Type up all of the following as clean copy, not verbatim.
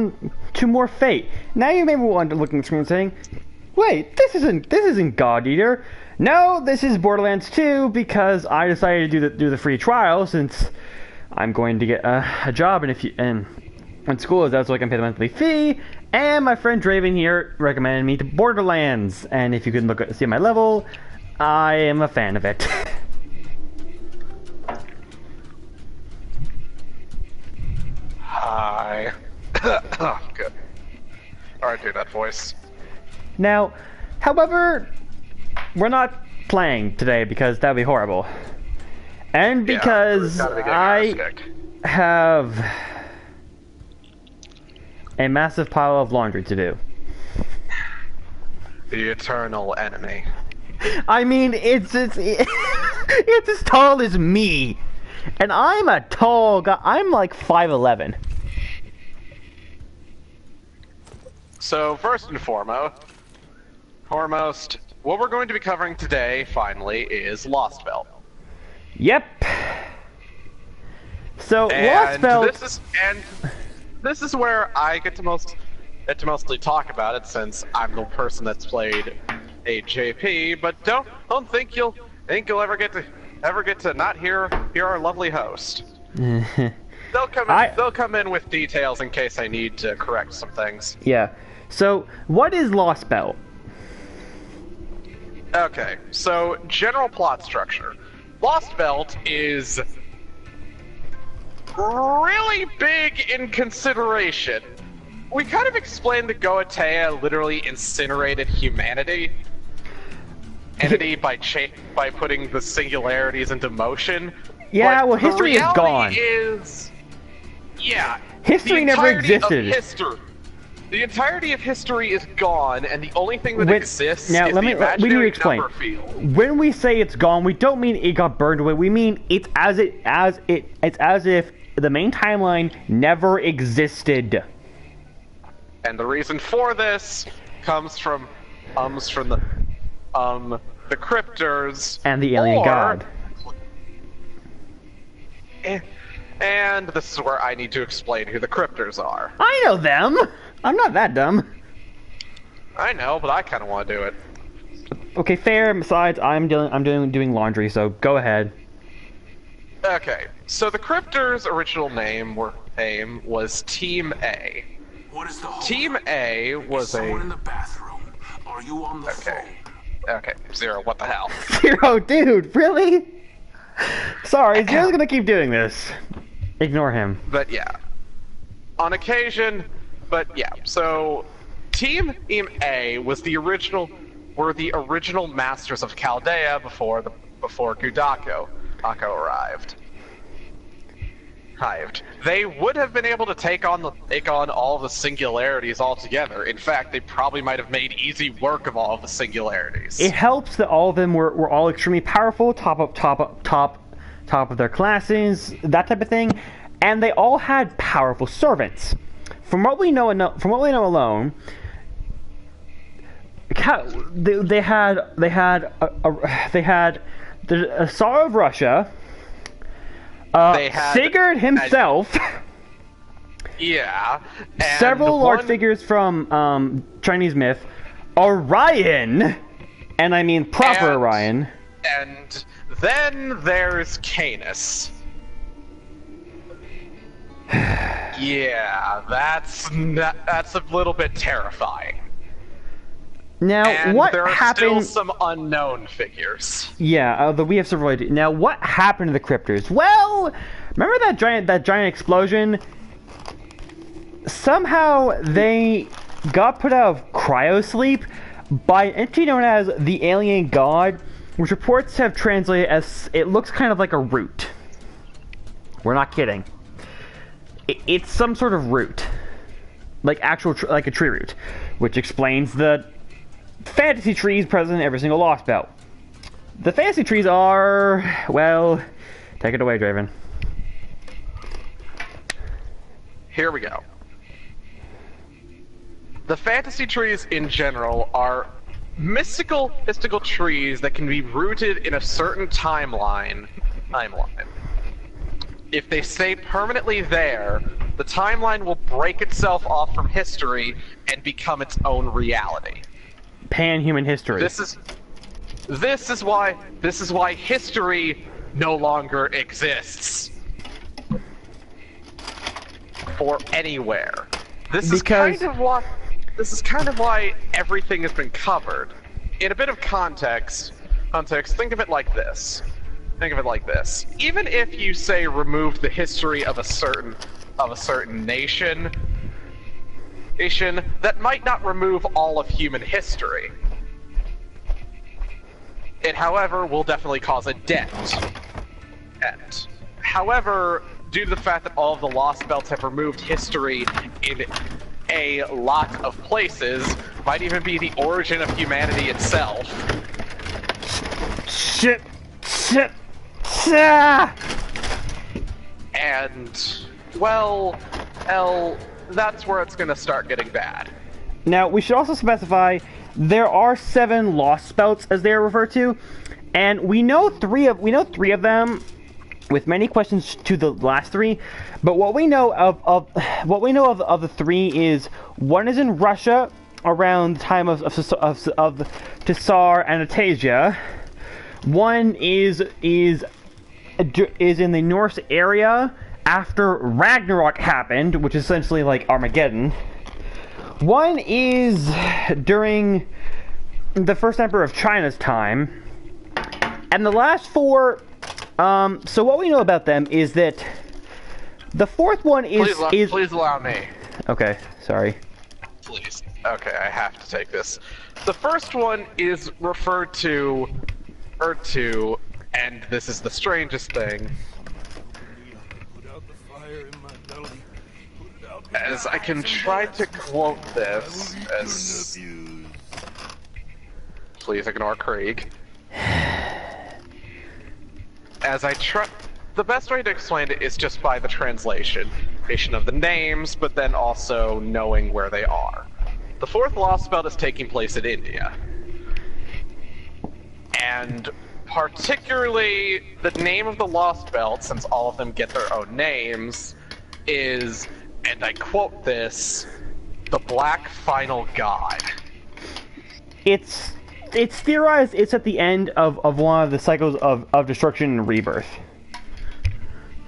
on to more fate. Now you may be looking at the screen and saying, wait, this isn't God Eater. No, this is Borderlands 2 because I decided to do the free trial since I'm going to get a job and when school is out, so I can pay the monthly fee. And my friend Draven here recommended me to Borderlands, and if you can see my level, I am a fan of it. Hi. Oh, good. Alright, do that voice. Now, however, we're not playing today because that'd be horrible. And because I have a massive pile of laundry to do. The eternal enemy. I mean, it's as tall as me. And I'm a tall guy. I'm like 5'11". So, first and foremost, what we're going to be covering today, finally, is Lostbelt. Yep. So, Lostbelt... This is where I get to mostly talk about it, since I'm the person that's played AJP. But don't think you'll ever get to not hear our lovely host. They'll come in with details in case I need to correct some things. Yeah. So, what is Lostbelt? Okay, so general plot structure. Lostbelt is really big in consideration. We kind of explained that Goetia literally incinerated humanity. Entity by putting the singularities into motion. Yeah, well, history is gone. History never existed. The entirety of history is gone, and the only thing that exists is the imaginary number field. When we say it's gone, we don't mean it got burned away. We mean it's as if the main timeline never existed. And the reason for this comes from the cryptors and the alien god. And this is where I need to explain who the cryptors are. I know them. I'm not that dumb. I know, but I kind of want to do it. Okay, fair. Besides, I'm doing laundry, so go ahead. Okay, so the cryptors' original name was Team A. What is the whole Team A was someone in the bathroom? Are you on the phone? Okay, Zero, what the hell? Zero, dude, really? Sorry, Zero's gonna keep doing this. Ignore him. But yeah, on occasion. But yeah, so Team A was the original masters of Chaldea before Gudako arrived. They would have been able to take on all the singularities altogether. In fact, they probably might have made easy work of all of the singularities. It helps that all of them were all extremely powerful, top of their classes, that type of thing, and they all had powerful servants. From what we know alone, they had the Tsar of Russia, Sigurd himself, several large figures from Chinese myth, Orion, and I mean proper Orion, and then there's Canis. Yeah, that's a little bit terrifying. Now, and what there are happened? Still some unknown figures. Yeah, we have several ideas. Now, what happened to the cryptors? Well, remember that giant explosion? Somehow they got put out of cryosleep by an entity known as the Alien God, which reports have translated as it looks kind of like a root. We're not kidding. It's some sort of root, like like a tree root, which explains the fantasy trees present in every single Lostbelt. The fantasy trees are, well, take it away, Draven. Here we go. The fantasy trees in general are mystical trees that can be rooted in a certain timeline. If they stay permanently there, the timeline will break itself off from history and become its own reality. Pan-human history. This is why history no longer exists for anywhere. This is kind of why everything has been covered. In a bit of context, think of it like this. Even if you say remove the history of a certain nation, that might not remove all of human history. It, however, will definitely cause a dent. However, due to the fact that all of the Lostbelts have removed history in a lot of places, might even be the origin of humanity itself. Shit! And, well, that's where it's gonna start getting bad. Now, we should also specify there are 7 Lostbelts, as they are referred to, and we know three of them, with many questions to the last 3. But what we know of the 3 is one is in Russia around the time of Tsar Anastasia. One is in the Norse area after Ragnarok happened, which is essentially like Armageddon. One is during the first emperor of China's time. And the last 4, so what we know about them is that the 4th one is... Please allow me. Okay, sorry. Please. Okay, I have to take this. The first one is referred to, and this is the strangest thing, as I can try to quote this as... Please ignore Krieg. As I try... The best way to explain it is just by the translation of the names, but then also knowing where they are. The 4th Lostbelt is taking place in India. And particularly, the name of the Lostbelt, since all of them get their own names, is, and I quote this, the Black Final God. It's theorized it's at the end of one of the cycles of destruction and rebirth.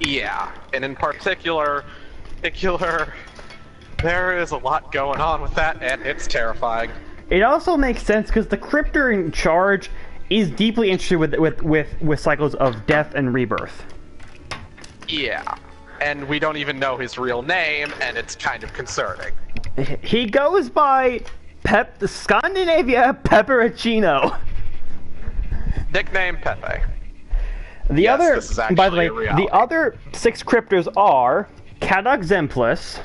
Yeah, and in particular, there is a lot going on with that, and it's terrifying. It also makes sense because the cryptor in charge is deeply interested with cycles of death and rebirth. Yeah, and we don't even know his real name, and it's kind of concerning. He goes by Scandinavia Pepperoncino. Nickname Pepe. The Yes, other, this is actually by the way, a reality. the other 6 cryptors are Caddoc Zemplis,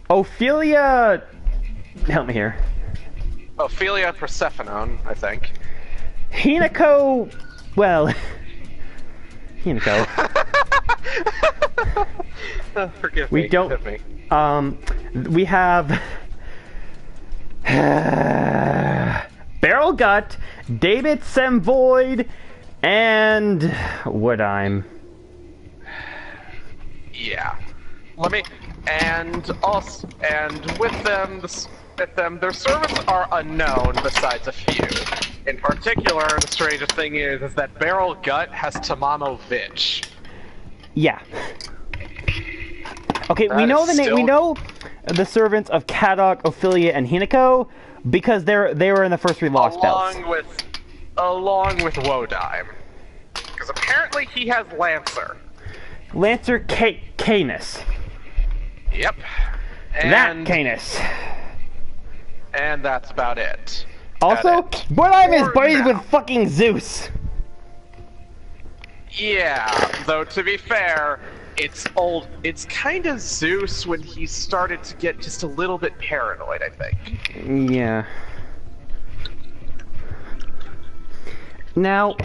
Ophelia. Help me here. Ophelia Persephone, I think. Hinako. Well, Hinako. Forgive We me. don't. Forgive me. We have Barrel Gut, David Semvoid, and Woodime. Yeah. Let me. And also, and with them, their servants are unknown. Besides a few. In particular, the strangest thing is that Barrel Gut has Tamamo Vitch. Yeah. Okay, That we know is the name. still- We know the servants of Caddoc, Ophelia, and Hinako because they were in the first 3 Lostbelts. Along with Wodime. Because apparently he has Lancer. Lancer Canis. Yep. That And, Canis. and that's about it. Also, That it. Woodime is For buddies now. with fucking Zeus. Yeah, though to be fair, it's kind of Zeus when he started to get just a little bit paranoid, I think. Yeah. Now,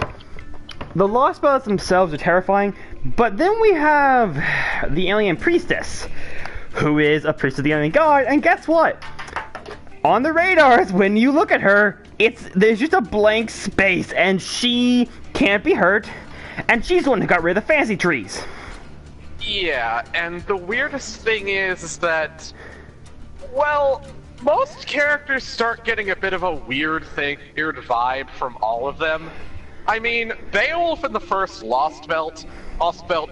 the Lostbelts themselves are terrifying, but then we have the alien priestess, who is a priest of the alien god, and guess what? On the radars, when you look at her, there's just a blank space, and she can't be hurt, and she's the one who got rid of the fancy trees. Yeah, and the weirdest thing is that, well, most characters start getting a bit of a weird vibe from all of them. I mean, Beowulf in the first Lostbelt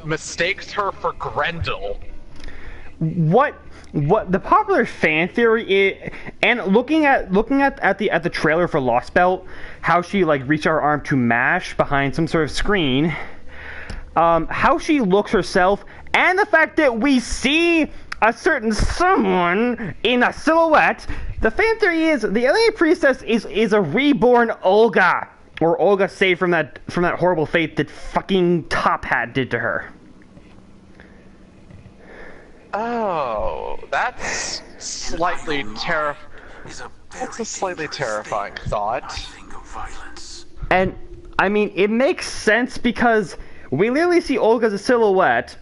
mistakes her for Grendel. What the popular fan theory is, and looking at the trailer for Lostbelt, how she like reached her arm to mash behind some sort of screen, how she looks herself, and the fact that we see a certain someone in a silhouette, the fan theory is the alien priestess is a reborn Olga, or Olga saved from that horrible fate that fucking Top Hat did to her. Oh, that's slightly That's a slightly terrifying thought. And I mean, it makes sense because we literally see Olga as a silhouette,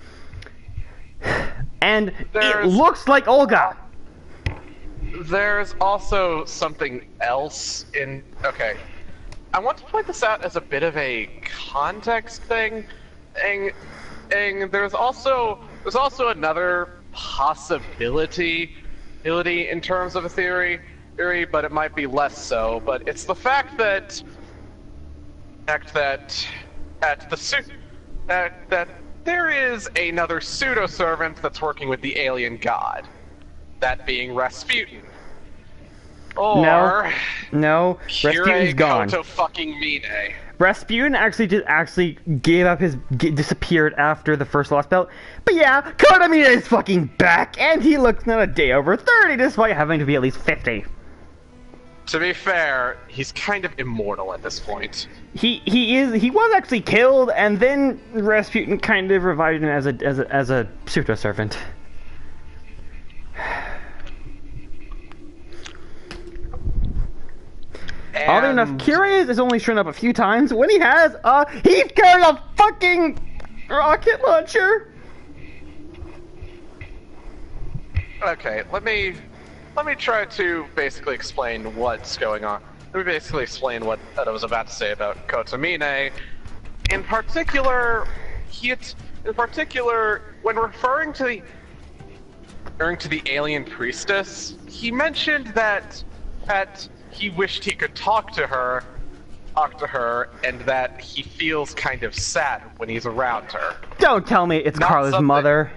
and it looks like Olga. There's also something else in. Okay, I want to point this out as a bit of a context thing. And there's also another possibility in terms of a theory, but it might be less so. But it's the fact that there is another pseudo-servant that's working with the alien god, that being Rasputin. Or no, Rasputin's gone. Koto fucking Mine. Rasputin actually gave up disappeared after the first Lostbelt. But yeah, Koto Mine is fucking back, and he looks not a day over 30, despite having to be at least 50. To be fair, he's kind of immortal at this point. He was actually killed, and then Rasputin kind of revived him as a pseudo servant. Oddly enough, Curious has only shown up a few times. When he has, he's carrying a fucking rocket launcher. Okay, let me try to basically explain what's going on. Let me basically explain what I was about to say about Koto Mine. In particular, when referring to the alien priestess, he mentioned that he wished he could talk to her, and that he feels kind of sad when he's around her. Don't tell me it's Carla's mother.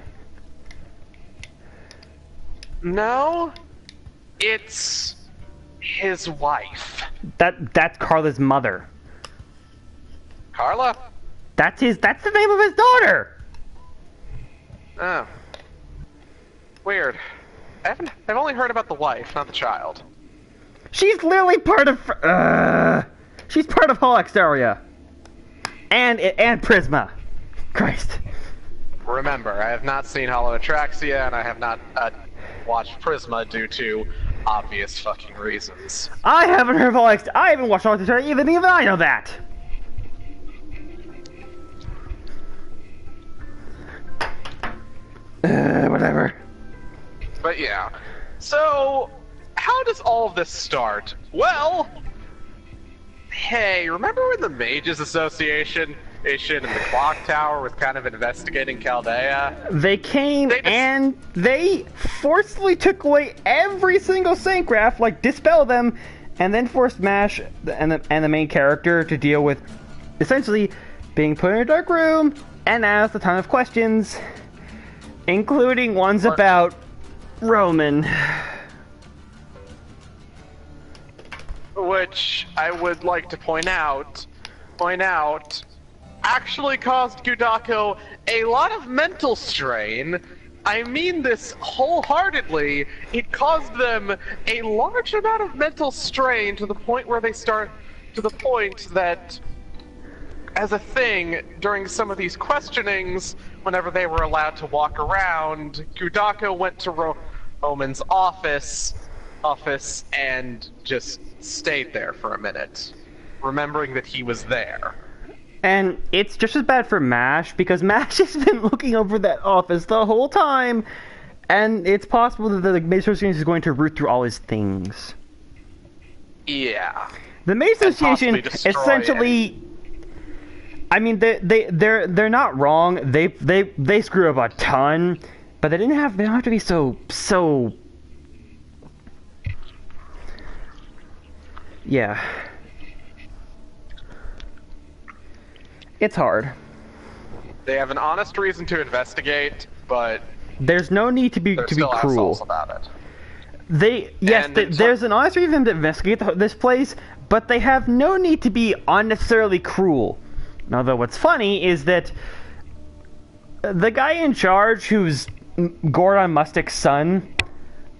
No, it's his wife. That's Carla's mother. Carla? That's the name of his daughter. Oh. Weird. I've only heard about the wife, not the child. She's literally part of she's part of Whole Exteria. And Prisma. Christ. Remember, I have not seen Hollow Atraxia, and I have not watched Prisma due to obvious fucking reasons. I haven't heard of I haven't watched Hollow Atraxia, even I know that. Whatever. But yeah. So, how does all of this start? Well, hey, remember when the Mages Association and the Clock Tower was kind of investigating Chaldea? They came and they forcefully took away every single Saint Graph, like dispel them, and then forced Mash and the main character to deal with essentially being put in a dark room and asked a ton of questions, including ones about Roman. Which I would like to point out actually caused Gudako a lot of mental strain. I mean this wholeheartedly. It caused them a large amount of mental strain to the point that as a thing during some of these questionings, whenever they were allowed to walk around, Gudako went to Roman's office and just stayed there for a minute, remembering that he was there. And it's just as bad for MASH, because MASH has been looking over that office the whole time, and it's possible that the Maze Association is going to root through all his things. Yeah. The Maze Association essentially... I mean, they're not wrong. They screw up a ton, but they don't have to be so. Yeah, it's hard. They have an honest reason to investigate, but There's no need to be they're still cruel. assholes about it. There's an honest reason to investigate this place, but they have no need to be unnecessarily cruel. Although what's funny is that the guy in charge, who's Gordon Mustick's son,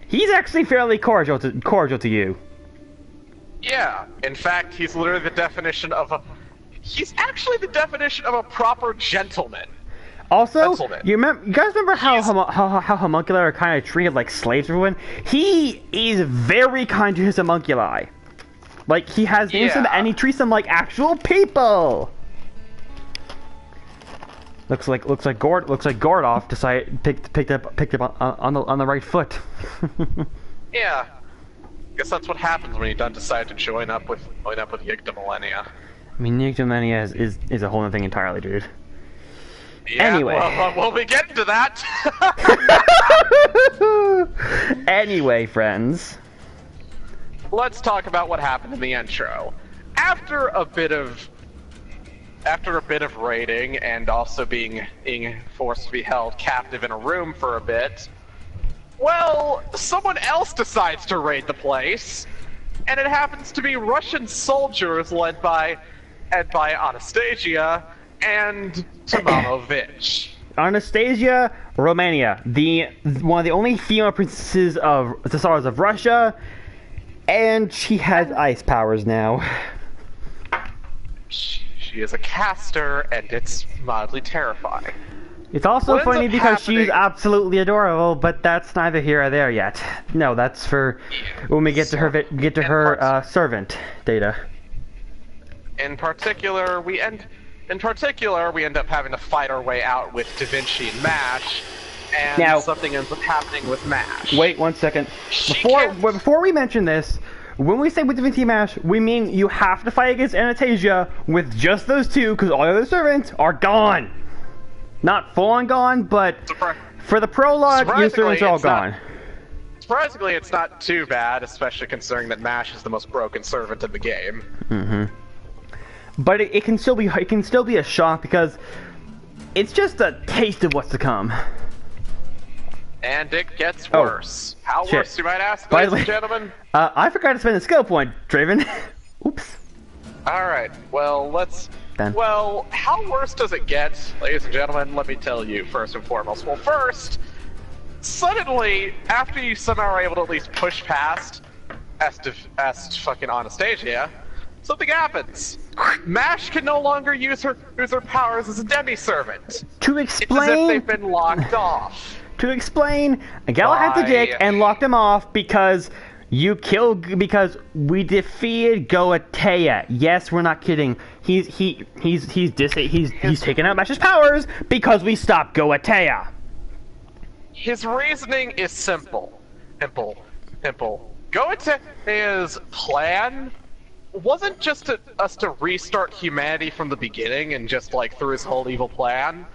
he's actually fairly cordial to you. Yeah, in fact, he's literally the definition of a... He's actually the definition of a proper gentleman. Also, you guys remember how homunculi are kind of treated like slaves or when? He is very kind to his homunculi. Like, he has names for them, and he treats them like actual people. Looks like Gordoff picked up on the right foot. Yeah. Guess that's what happens when you don't decide to join up with Yigda Millennia. I mean, Yigda Millennia is a whole other thing entirely, dude. Yeah, anyway. Well, we'll be getting to that. Anyway, friends. Let's talk about what happened in the intro. After a bit of raiding and also being forced to be held captive in a room for a bit, well, someone else decides to raid the place, and it happens to be Russian soldiers led by Anastasia and Tomamovich. Anastasia, Romania, one of the only female princesses of the Tsars of Russia, and she has ice powers now. She is a caster, and it's mildly terrifying. It's also funny because she's absolutely adorable, but that's neither here or there yet. No, that's for when we get to her servant data. In particular, we end up having to fight our way out with Da Vinci and MASH, and now, something ends up happening with MASH. Wait 1 second. Before we mention this, when we say with Da Vinci and MASH, we mean you have to fight against Anastasia with just those two, because all the other servants are gone. Not full on gone, but for the prologue, your servants are all gone. Surprisingly, it's not too bad, especially considering that MASH is the most broken servant in the game. Mm-hmm. But it can still be a shock because it's just a taste of what's to come. And it gets worse. How shit. worse, you might ask, ladies and gentlemen? I forgot to spend a skill point, Draven. Oops. Alright, well, Well, how worse does it get, ladies and gentlemen? Let me tell you, first and foremost. Well, first, suddenly, after you somehow are able to at least push past fucking Anastasia, something happens. MASH can no longer use her powers as a demi-servant. To explain... It's as if they've been locked off. To explain, Galahad's a dick and locked him off because because we defeated Goetia. Yes, we're not kidding. He's taken out MASH's powers because we stopped Goetia. His reasoning is simple. Goetia's plan wasn't just us to restart humanity from the beginning and just like through his whole evil plan.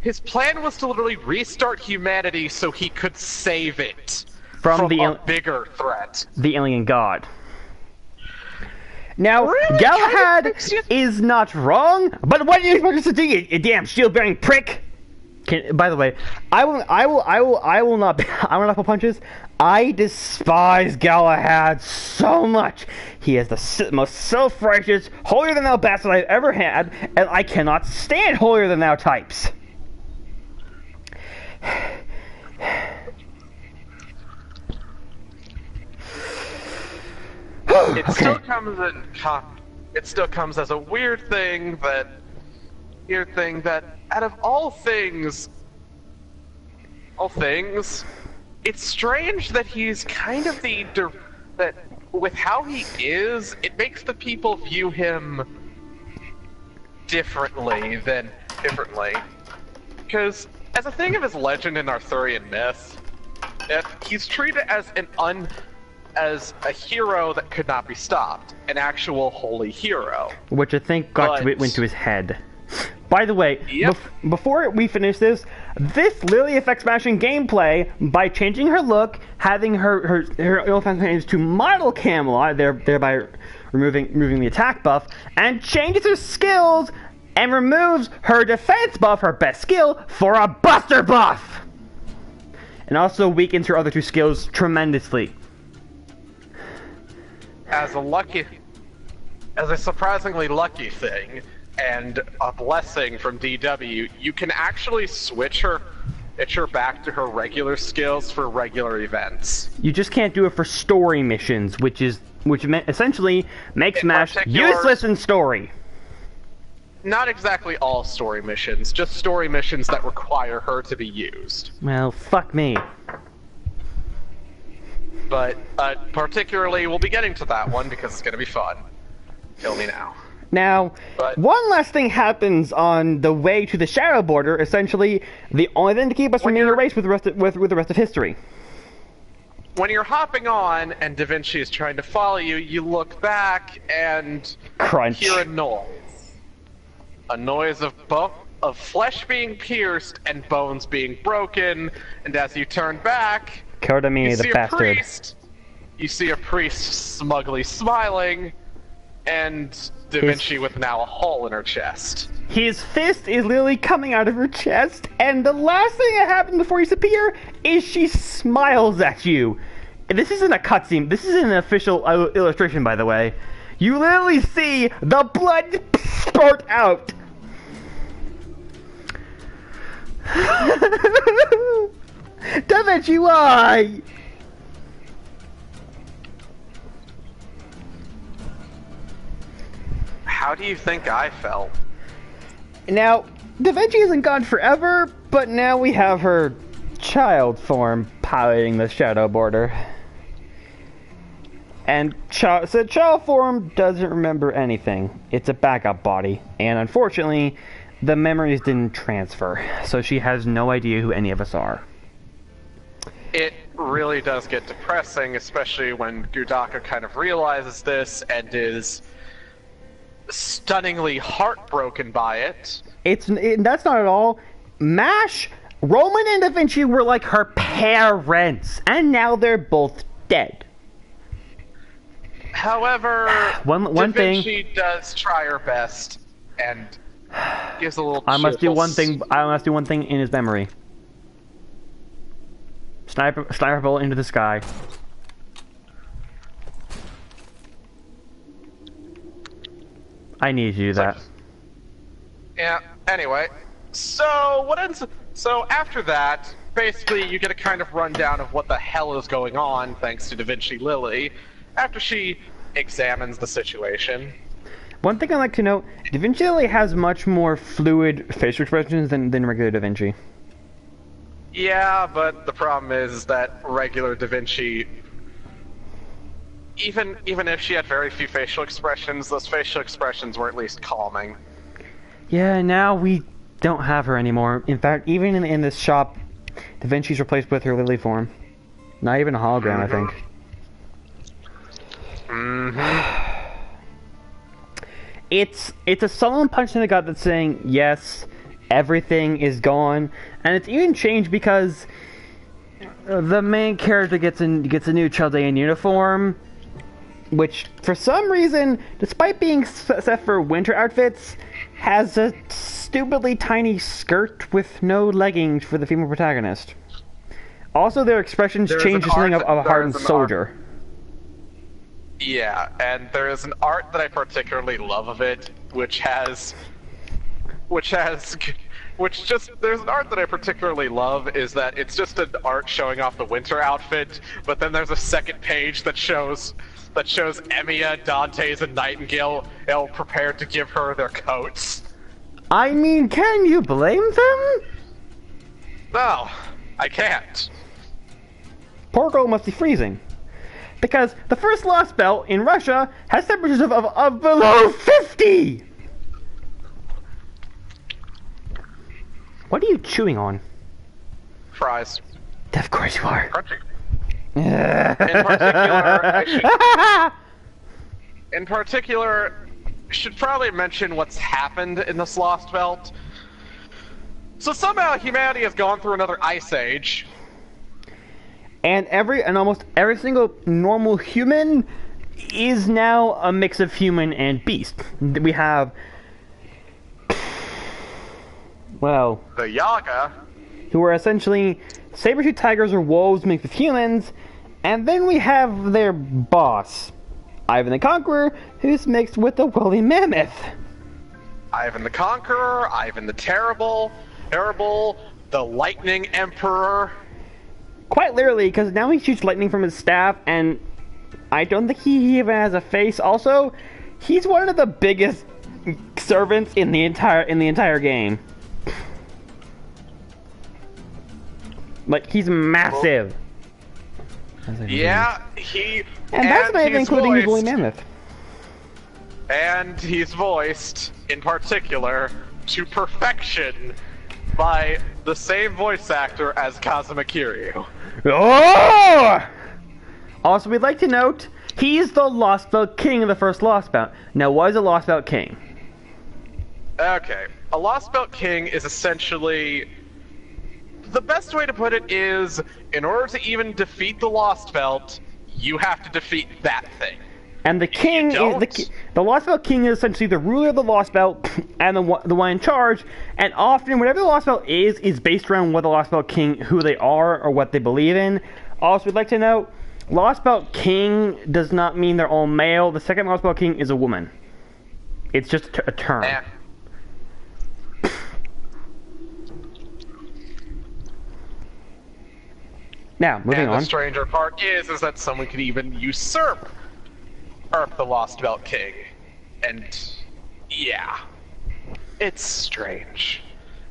His plan was to literally restart humanity so he could save it from a bigger threat. The alien god. Now, really? Galahad is not wrong, but what do you expect us to do, you damn shield-bearing prick? By the way, I will not pull punches. I despise Galahad so much. He is the most self-righteous, holier-than-thou bastard I've ever had, and I cannot stand holier-than-thou types. It still comes as a weird thing that out of all things, it's strange that he's kind of that with how he is, it makes the people view him differently. Because as a thing of his legend in Arthurian myth, he's treated as as a hero that could not be stopped, an actual holy hero. Which I think went to his head. By the way, Yep. before we finish this literally affects Smashing gameplay by changing her look, having her offense change to model Camelot, thereby removing the attack buff, and changes her skills and removes her defense buff, her best skill, for a Buster buff! And also weakens her other two skills tremendously. As a surprisingly lucky thing, and a blessing from DW, you can actually switch her back to her regular skills for regular events. You just can't do it for story missions, which essentially makes Smash useless in story. Not exactly all story missions, just story missions that require her to be used. Well, fuck me. But particularly, we'll be getting to that one because it's going to be fun. Kill me now. Now, one last thing happens on the way to the Shadow Border. Essentially, the only thing to keep us from being erased with the rest of history. When you're hopping on and Da Vinci is trying to follow you, you look back and Crunch. hear a noise. A noise of flesh being pierced and bones being broken. And as you turn back, Kodami, the bastard. You see a priest smugly smiling, and Da Vinci with now a hole in her chest. His fist is literally coming out of her chest, and the last thing that happens before you disappear is she smiles at you. This isn't a cutscene. This is an official illustration, by the way. You literally see the blood spurt out. Da Vinci, why? How do you think I felt? Now, Da Vinci isn't gone forever, but now we have her child form piloting the Shadow Border. And said child form doesn't remember anything. It's a backup body, and unfortunately, the memories didn't transfer, so she has no idea who any of us are. It really does get depressing, especially when Gudaka kind of realizes this and is stunningly heartbroken by it. That's not at all. MASH, Roman and Da Vinci were like her parents, and now they're both dead. However, one Da thing Vinci does try her best and gives a little. I must do one thing. I must do one thing in his memory. Sniper bullet into the sky. I need you to do that. Yeah. Anyway, so after that, basically you get a kind of rundown of what the hell is going on, thanks to Da Vinci Lily, after she examines the situation. One thing I like to note: Da Vinci Lily has much more fluid facial expressions than regular Da Vinci. Yeah, but the problem is that regular Da Vinci, even if she had very few facial expressions, those facial expressions were at least calming. Yeah, now we don't have her anymore. In fact, even in this shop, Da Vinci's replaced with her Lily form. Not even a hologram, I think. It's a sullen punch in the gut that's saying, yes, everything is gone, and it's even changed because the main character gets a new Chaldean uniform, which for some reason, despite being set for winter outfits, has a stupidly tiny skirt with no leggings for the female protagonist. Also, their expressions change to something of a hardened soldier. Yeah, and there is an art that I particularly love of it, there's an art that I particularly love is that it's just an art showing off the winter outfit, but then there's a second page that shows Emiya, Dante's, and Nightingale prepared to give her their coats. I mean, can you blame them? No, I can't. Poor girl must be freezing. Because the first Lostbelt in Russia has temperatures of below 50! What are you chewing on? Fries. Of course you are. Crunchy. In particular, I should probably mention what's happened in this Lostbelt, So somehow humanity has gone through another ice age. And almost every single normal human is now a mix of human and beast. We have, well, The Yaga. who are essentially saber-tooth tigers or wolves mixed with humans, and then we have their boss, Ivan the Conqueror, who's mixed with a woolly mammoth. Ivan the Conqueror, Ivan the Terrible, the Lightning Emperor. Quite literally, because now he shoots lightning from his staff, and I don't think he even has a face. Also, he's one of the biggest servants in the entire game. Like, he's massive. Yeah, he... And that's not even he's including his woolly voiced- mammoth. And he's voiced, in particular, to perfection by the same voice actor as Kazuma Kiryu. Oh! Also, we'd like to note, he's the Lostbelt King of the first Lostbelt. Now, what is a Lostbelt King? Okay, a Lostbelt King is essentially... The best way to put it is, in order to even defeat the Lostbelt, you have to defeat that thing. And the king is the Lostbelt King is essentially the ruler of the Lostbelt and the one in charge. And often, whatever the Lostbelt is based around what the Lostbelt King, who they are or what they believe in. Also, we'd like to note, Lostbelt King does not mean they're all male. The second Lostbelt King is a woman. It's just a term. Now, moving on. The stranger part is that someone could even usurp Earth the Lostbelt King. And, yeah. It's strange.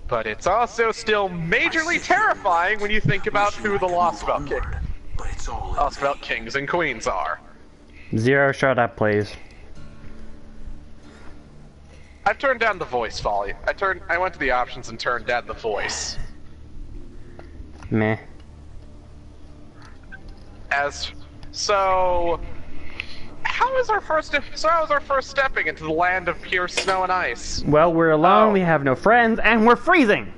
But it's also still majorly terrifying when you think about who the Lostbelt King, But it's all Lostbelt Kings and Queens are. Zero, shut up, please. I've turned down the voice volume. I went to the options and turned down the voice. Meh. So how is our first stepping into the land of pure snow and ice? Well, we're alone, Oh. we have no friends, and we're freezing!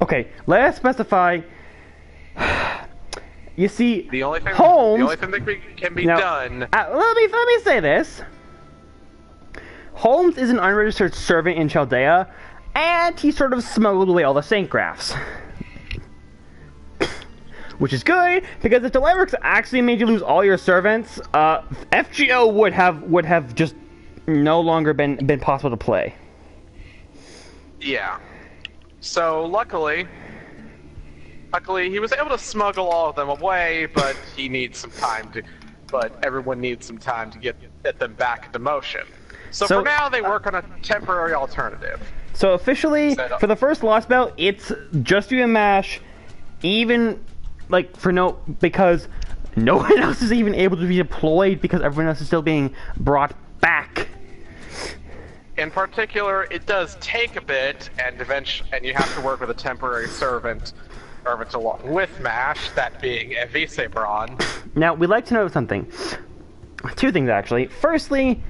Okay, let us specify... You see, The only thing Holmes... that can be Now, done. let me say this. Holmes is an unregistered servant in Chaldea, and he sort of smuggled away all the Saint Graphs. Which is good, because if Delaworks actually made you lose all your servants, FGO would have just no longer been possible to play. Yeah. So luckily he was able to smuggle all of them away, but he needs some time to. But everyone needs some time to get them back into motion. So for now, they work on a temporary alternative. So officially, for the first Lostbelt, it's just you and Mash, even like because no one else is even able to be deployed because everyone else is still being brought back. In particular, it does take a bit, and you have to work with a temporary servant along with Mash, that being Evisebron. Now, we'd like to know something. Two things, actually. Firstly,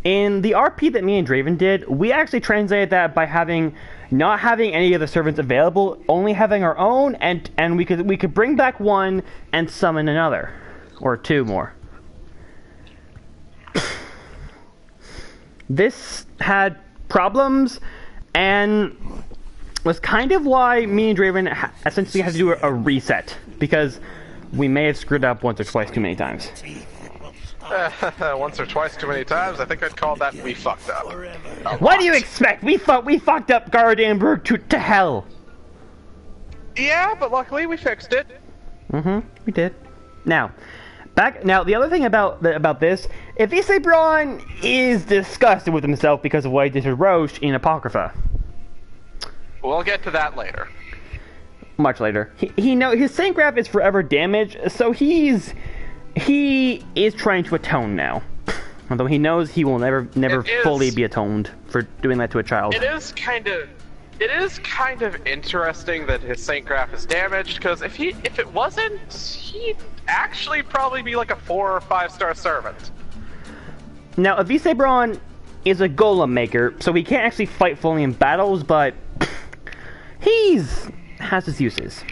in the RP that me and Draven did, we actually translated that by not having any of the servants available, only having our own, and we could bring back one and summon another. Or two more. This had problems, and was kind of why me and Draven essentially had to do a reset, because we may have screwed up once or twice too many times. Once or twice too many times, I think I'd call that we fucked up. What do you expect? We fucked up Gardanburg to hell. Yeah, but luckily we fixed it. We did. Now, the other thing about this, if Isebron is disgusted with himself because of what he did to Roche in Apocrypha. We'll get to that later. Much later. His Saint Graph is forever damaged, so he is trying to atone now. Although he knows he will never fully be atoned for doing that to a child. It is kind of interesting that his Saint Graph is damaged, because if it wasn't, he'd actually probably be like a 4 or 5 star servant. Now, Evisebron is a golem maker, so he can't actually fight fully in battles, but has his uses.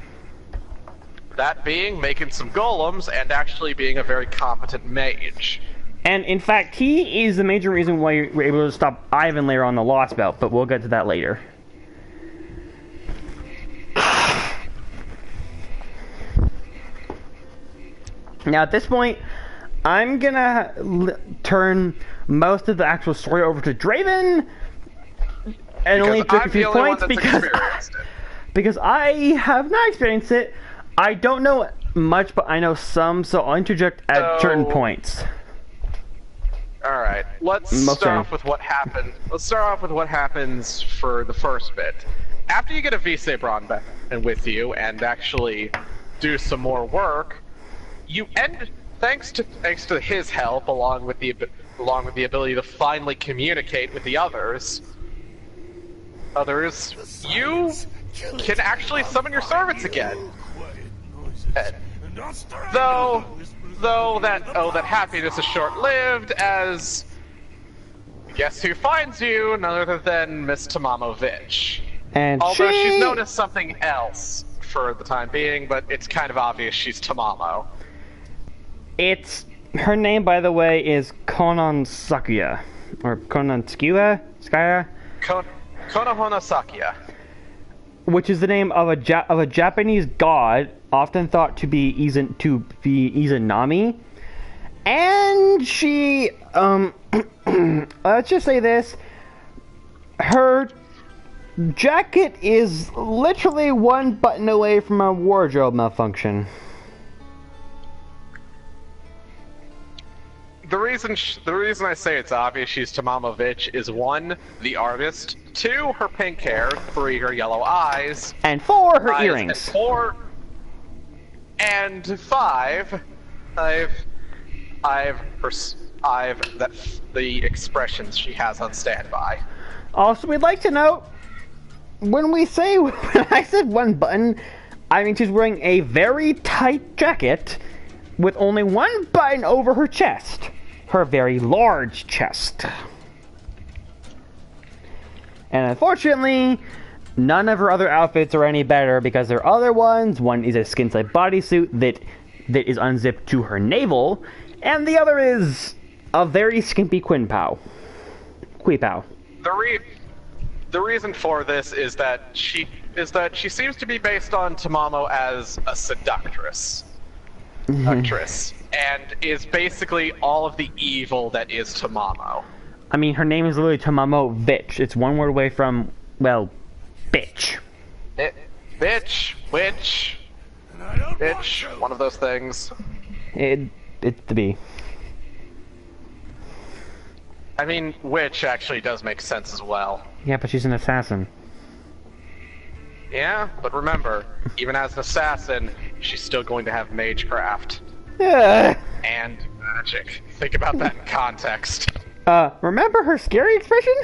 That being making some golems and actually being a very competent mage. And in fact, he is the major reason why we're able to stop Ivan later on the Lostbelt, but we'll get to that later. Now, at this point, I'm gonna turn most of the actual story over to Draven, and only take a few points because I have not experienced it. I don't know much, but I know some, so I'll interject at certain points. All right, let's start off with what happened. Let's start off with what happens for the first bit. After you get a Visebron back and with you, and actually do some more work, you end thanks to his help, along with the ability to finally communicate with the others. You can actually summon your servants again. Though that happiness is short-lived, as guess who finds you? None other than Miss Tomamovich. And although she's known as something else for the time being, but it's kind of obvious she's Tomamo. Her name, by the way, is Konon Sakuya, or Konon Skya? Konohana Sakuya, which is the name of a Japanese god, often thought to be Izanami, and she let's just say this: her jacket is literally one button away from a wardrobe malfunction. The reason I say it's obvious she's Tomamovich is 1, the artist, 2, her pink hair, 3, her yellow eyes, and 4, her earrings, and 5, the expressions she has on standby. Also, we'd like to note, when I said one button, I mean she's wearing a very tight jacket with only one button over her chest. Her very large chest. And unfortunately, none of her other outfits are any better because her other ones, one is a skin-tight bodysuit that is unzipped to her navel, and the other is a very skimpy Queepow. The reason for this is that she seems to be based on Tomamo as a seductress. And is basically all of the evil that is Tomamo. I mean, her name is literally Tomamovich. It's one word away from, well, bitch. Bitch, witch, bitch, one of those things. It's to be. I mean, witch actually does make sense as well. Yeah, but she's an assassin. Yeah, but remember, even as an assassin, she's still going to have magecraft. And magic. Think about that in context. Remember her scary expression?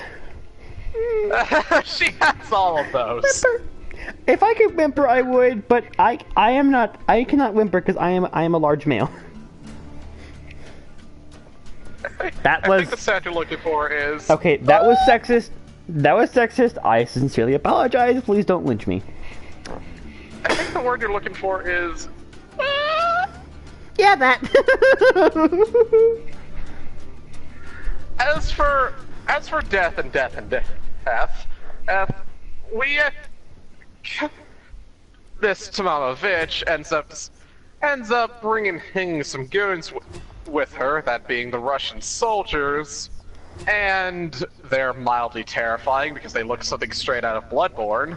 She has all of those. Whimper. If I could whimper, I would, but I cannot whimper because I am a large male. I think the sound you're looking for is... Okay, that was sexist. That was sexist. I sincerely apologize. Please don't lynch me. I think the word you're looking for is... Yeah, that. As for death, this Tomamovich ends up bringing some goons with her, that being the Russian soldiers, and they're mildly terrifying because they look something straight out of Bloodborne.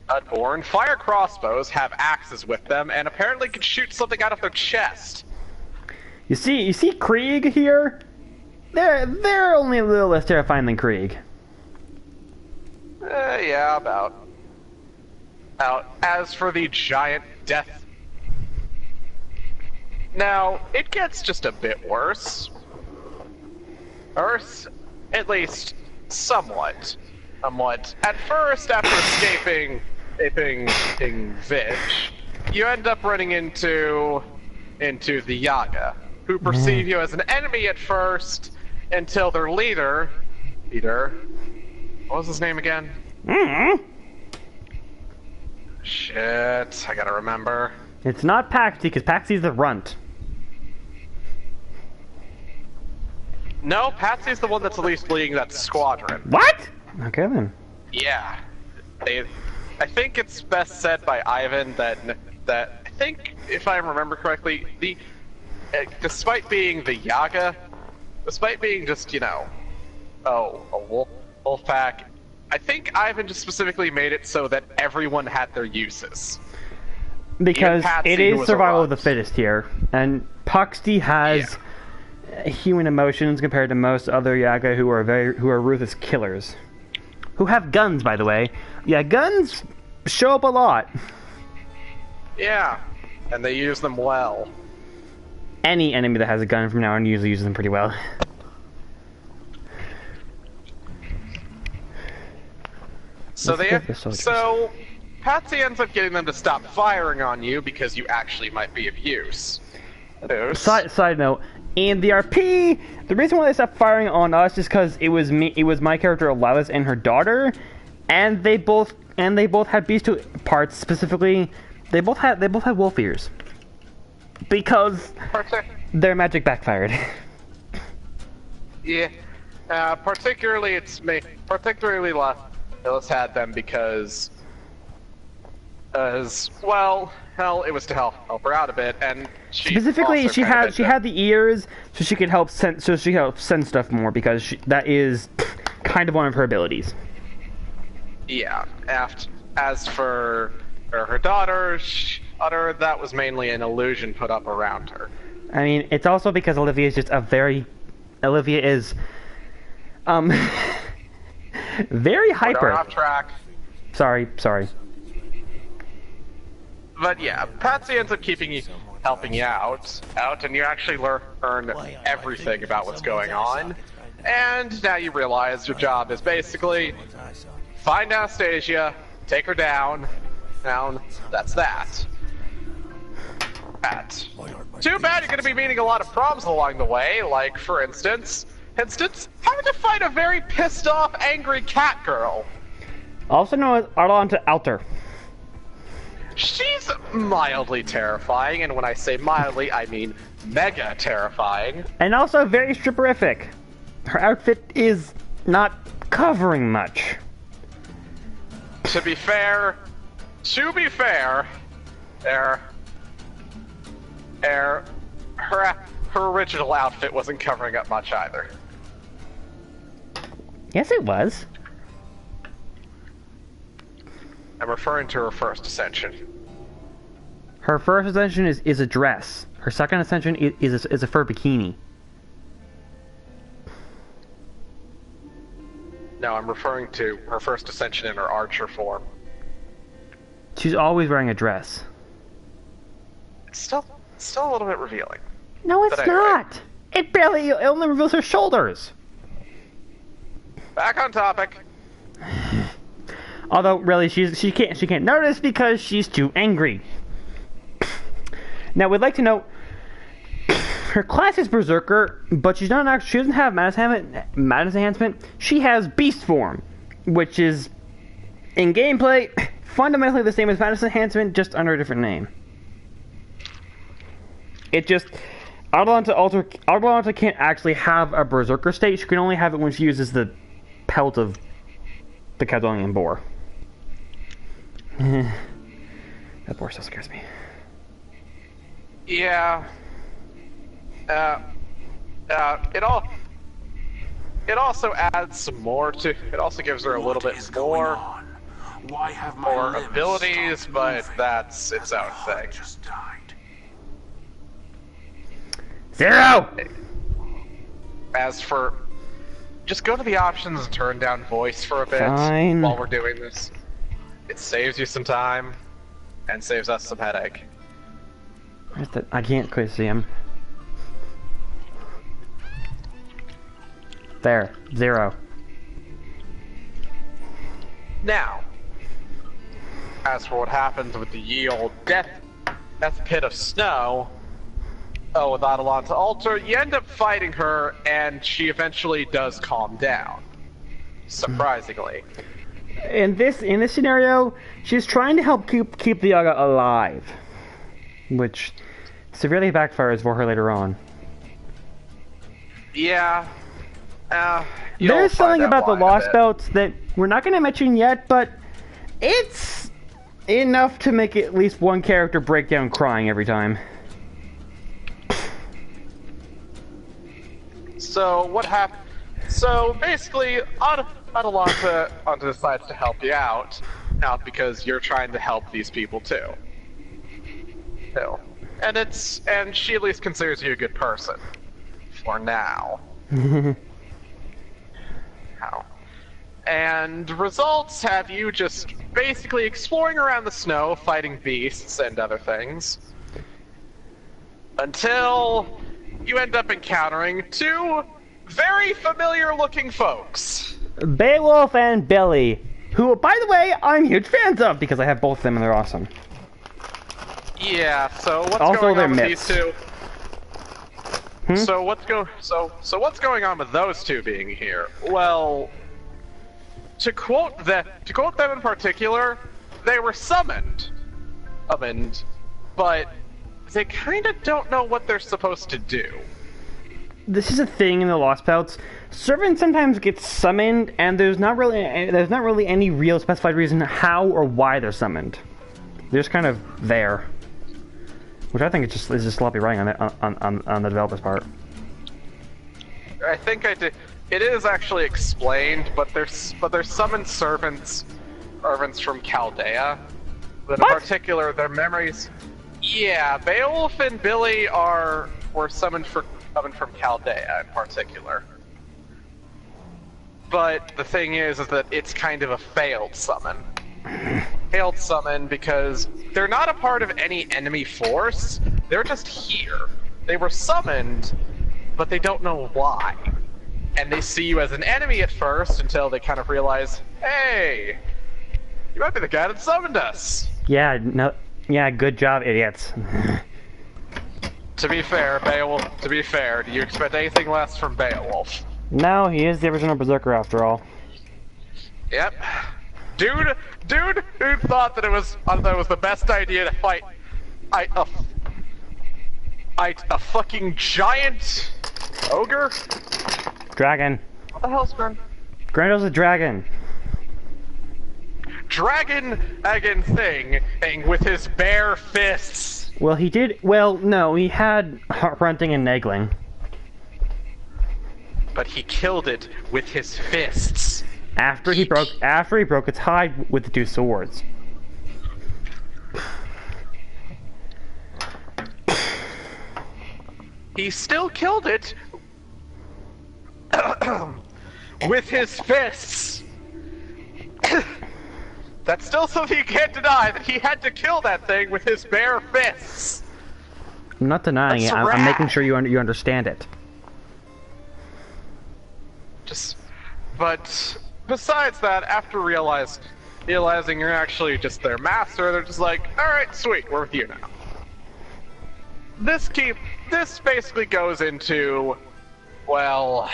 Bloodborne fire crossbows, have axes with them, and apparently can shoot something out of their chest. You see Krieg here? They're only a little less terrifying than Krieg. Yeah, about. Now, as for the giant death... Now, it gets just a bit worse. Earth, at least, somewhat. At first, after escaping Vitch, you end up running into the Yaga, who perceive you as an enemy at first, until their leader, what was his name again? Shit, I gotta remember. It's not Paxi, because Paxi's the runt. No, Patsy's the one that's at least leading that squadron. What? Okay then. Yeah. I think it's best said by Ivan that I think, if I remember correctly, despite being the Yaga, despite being just, a wolf pack, I think Ivan just specifically made it so that everyone had their uses. Because Patsy, it is survival of the fittest here, and Paxi has human emotions compared to most other Yaga who are ruthless killers. Who have guns, by the way. Yeah, guns show up a lot. Yeah, and they use them well. Any enemy that has a gun from now on usually uses them pretty well. So Patsy ends up getting them to stop firing on you because you actually might be of use. Side note, in the RP, the reason why they stopped firing on us is because it was my character Alice and her daughter, and they both had beast parts. Specifically, they both had wolf ears because their magic backfired. Yeah, particularly Alice had them because hell, it was to help her out a bit, and she had the ears, so she could help send stuff more because that is kind of one of her abilities. Yeah. As for her daughter, that was mainly an illusion put up around her. I mean, it's also because Olivia is very hyper. We're off track. Sorry. But yeah, Patsy ends up helping you out, and you actually learn everything about what's going on. And now you realize your job is basically find Anastasia, take her down. That's that. Too bad you're going to be meeting a lot of problems along the way, like, for instance, having to fight a very pissed off, angry cat girl. Also known as Arlanta Alter. She's mildly terrifying, and when I say mildly, I mean mega terrifying. And also very stripperific. Her outfit is not covering much. To be fair, her original outfit wasn't covering up much either. Yes, it was. I'm referring to her first ascension. Her first ascension is a dress. Her second ascension is a fur bikini. No, I'm referring to her first ascension in her archer form. She's always wearing a dress. It's still a little bit revealing. No, it's not. It only reveals her shoulders. Back on topic. Although, really, she can't notice because she's too angry. Now, we'd like to note her class is Berserker, but she doesn't have Madness Enhancement. She has Beast Form, which is in gameplay fundamentally the same as Madness Enhancement, just under a different name. It just Arlanta can't actually have a Berserker state. She can only have it when she uses the pelt of the Caledonian boar. That boar still scares me. Yeah. It also adds some more to. It also gives her a little bit more abilities, but that's its own thing. Zero! As for, just go to the options and turn down voice for a bit while we're doing this. It saves you some time and saves us some headache. I can't quite see him. There, 0. Now, as for what happens with the ye old death pit of snow, with Adelanta Alter, you end up fighting her, and she eventually does calm down. Surprisingly. In this scenario, she's trying to help keep the Yaga alive, which severely backfires for her later on. Yeah. There's something about the Lostbelt that we're not going to mention yet, but it's enough to make at least one character break down crying every time. So what happened? So basically, Adelanta decides to help you out because you're trying to help these people too. And she at least considers you a good person for now. And results have you just basically exploring around the snow, fighting beasts and other things, until you end up encountering two very familiar-looking folks. Beowulf and Billy, who, by the way, I'm huge fans of because I have both of them and they're awesome. Yeah, so what's also, going on with myths. these two? So what's going on with those two being here? Well, to quote them in particular, they were summoned, but they kind of don't know what they're supposed to do. This is a thing in the Lostbelts. Servants sometimes get summoned, and there's not really any real specified reason how or why they're summoned. They're just kind of there, which I think is just sloppy writing on the developer's part. I think I did. It is actually explained, but they're summoned servants from Chaldea. But in particular, their memories. Yeah, Beowulf and Billy were summoned from Chaldea in particular. But the thing is that it's kind of a failed summon. Failed summon because they're not a part of any enemy force. They're just here. They were summoned, but they don't know why. And they see you as an enemy at first until they kind of realize, hey, you might be the guy that summoned us. Yeah, no, yeah, good job, idiots. To be fair, do you expect anything less from Beowulf? No, he is the original Berserker after all. Yep. Dude who thought that it was the best idea to fight a fucking giant ogre? Dragon. What the hell's Grandel's Grandel's a dragon. Dragon again thing with his bare fists. Well, he did. Well, no, he had grunting and negling. But he killed it with his fists. After he broke its hide with the two swords. He still killed it with his fists. That's still something you can't deny, that he had to kill that thing with his bare fists. I'm not denying it. I'm making sure you understand it. But besides that, after realizing you're actually just their master, they're just like, all right, sweet, we're with you now. This basically goes into, well.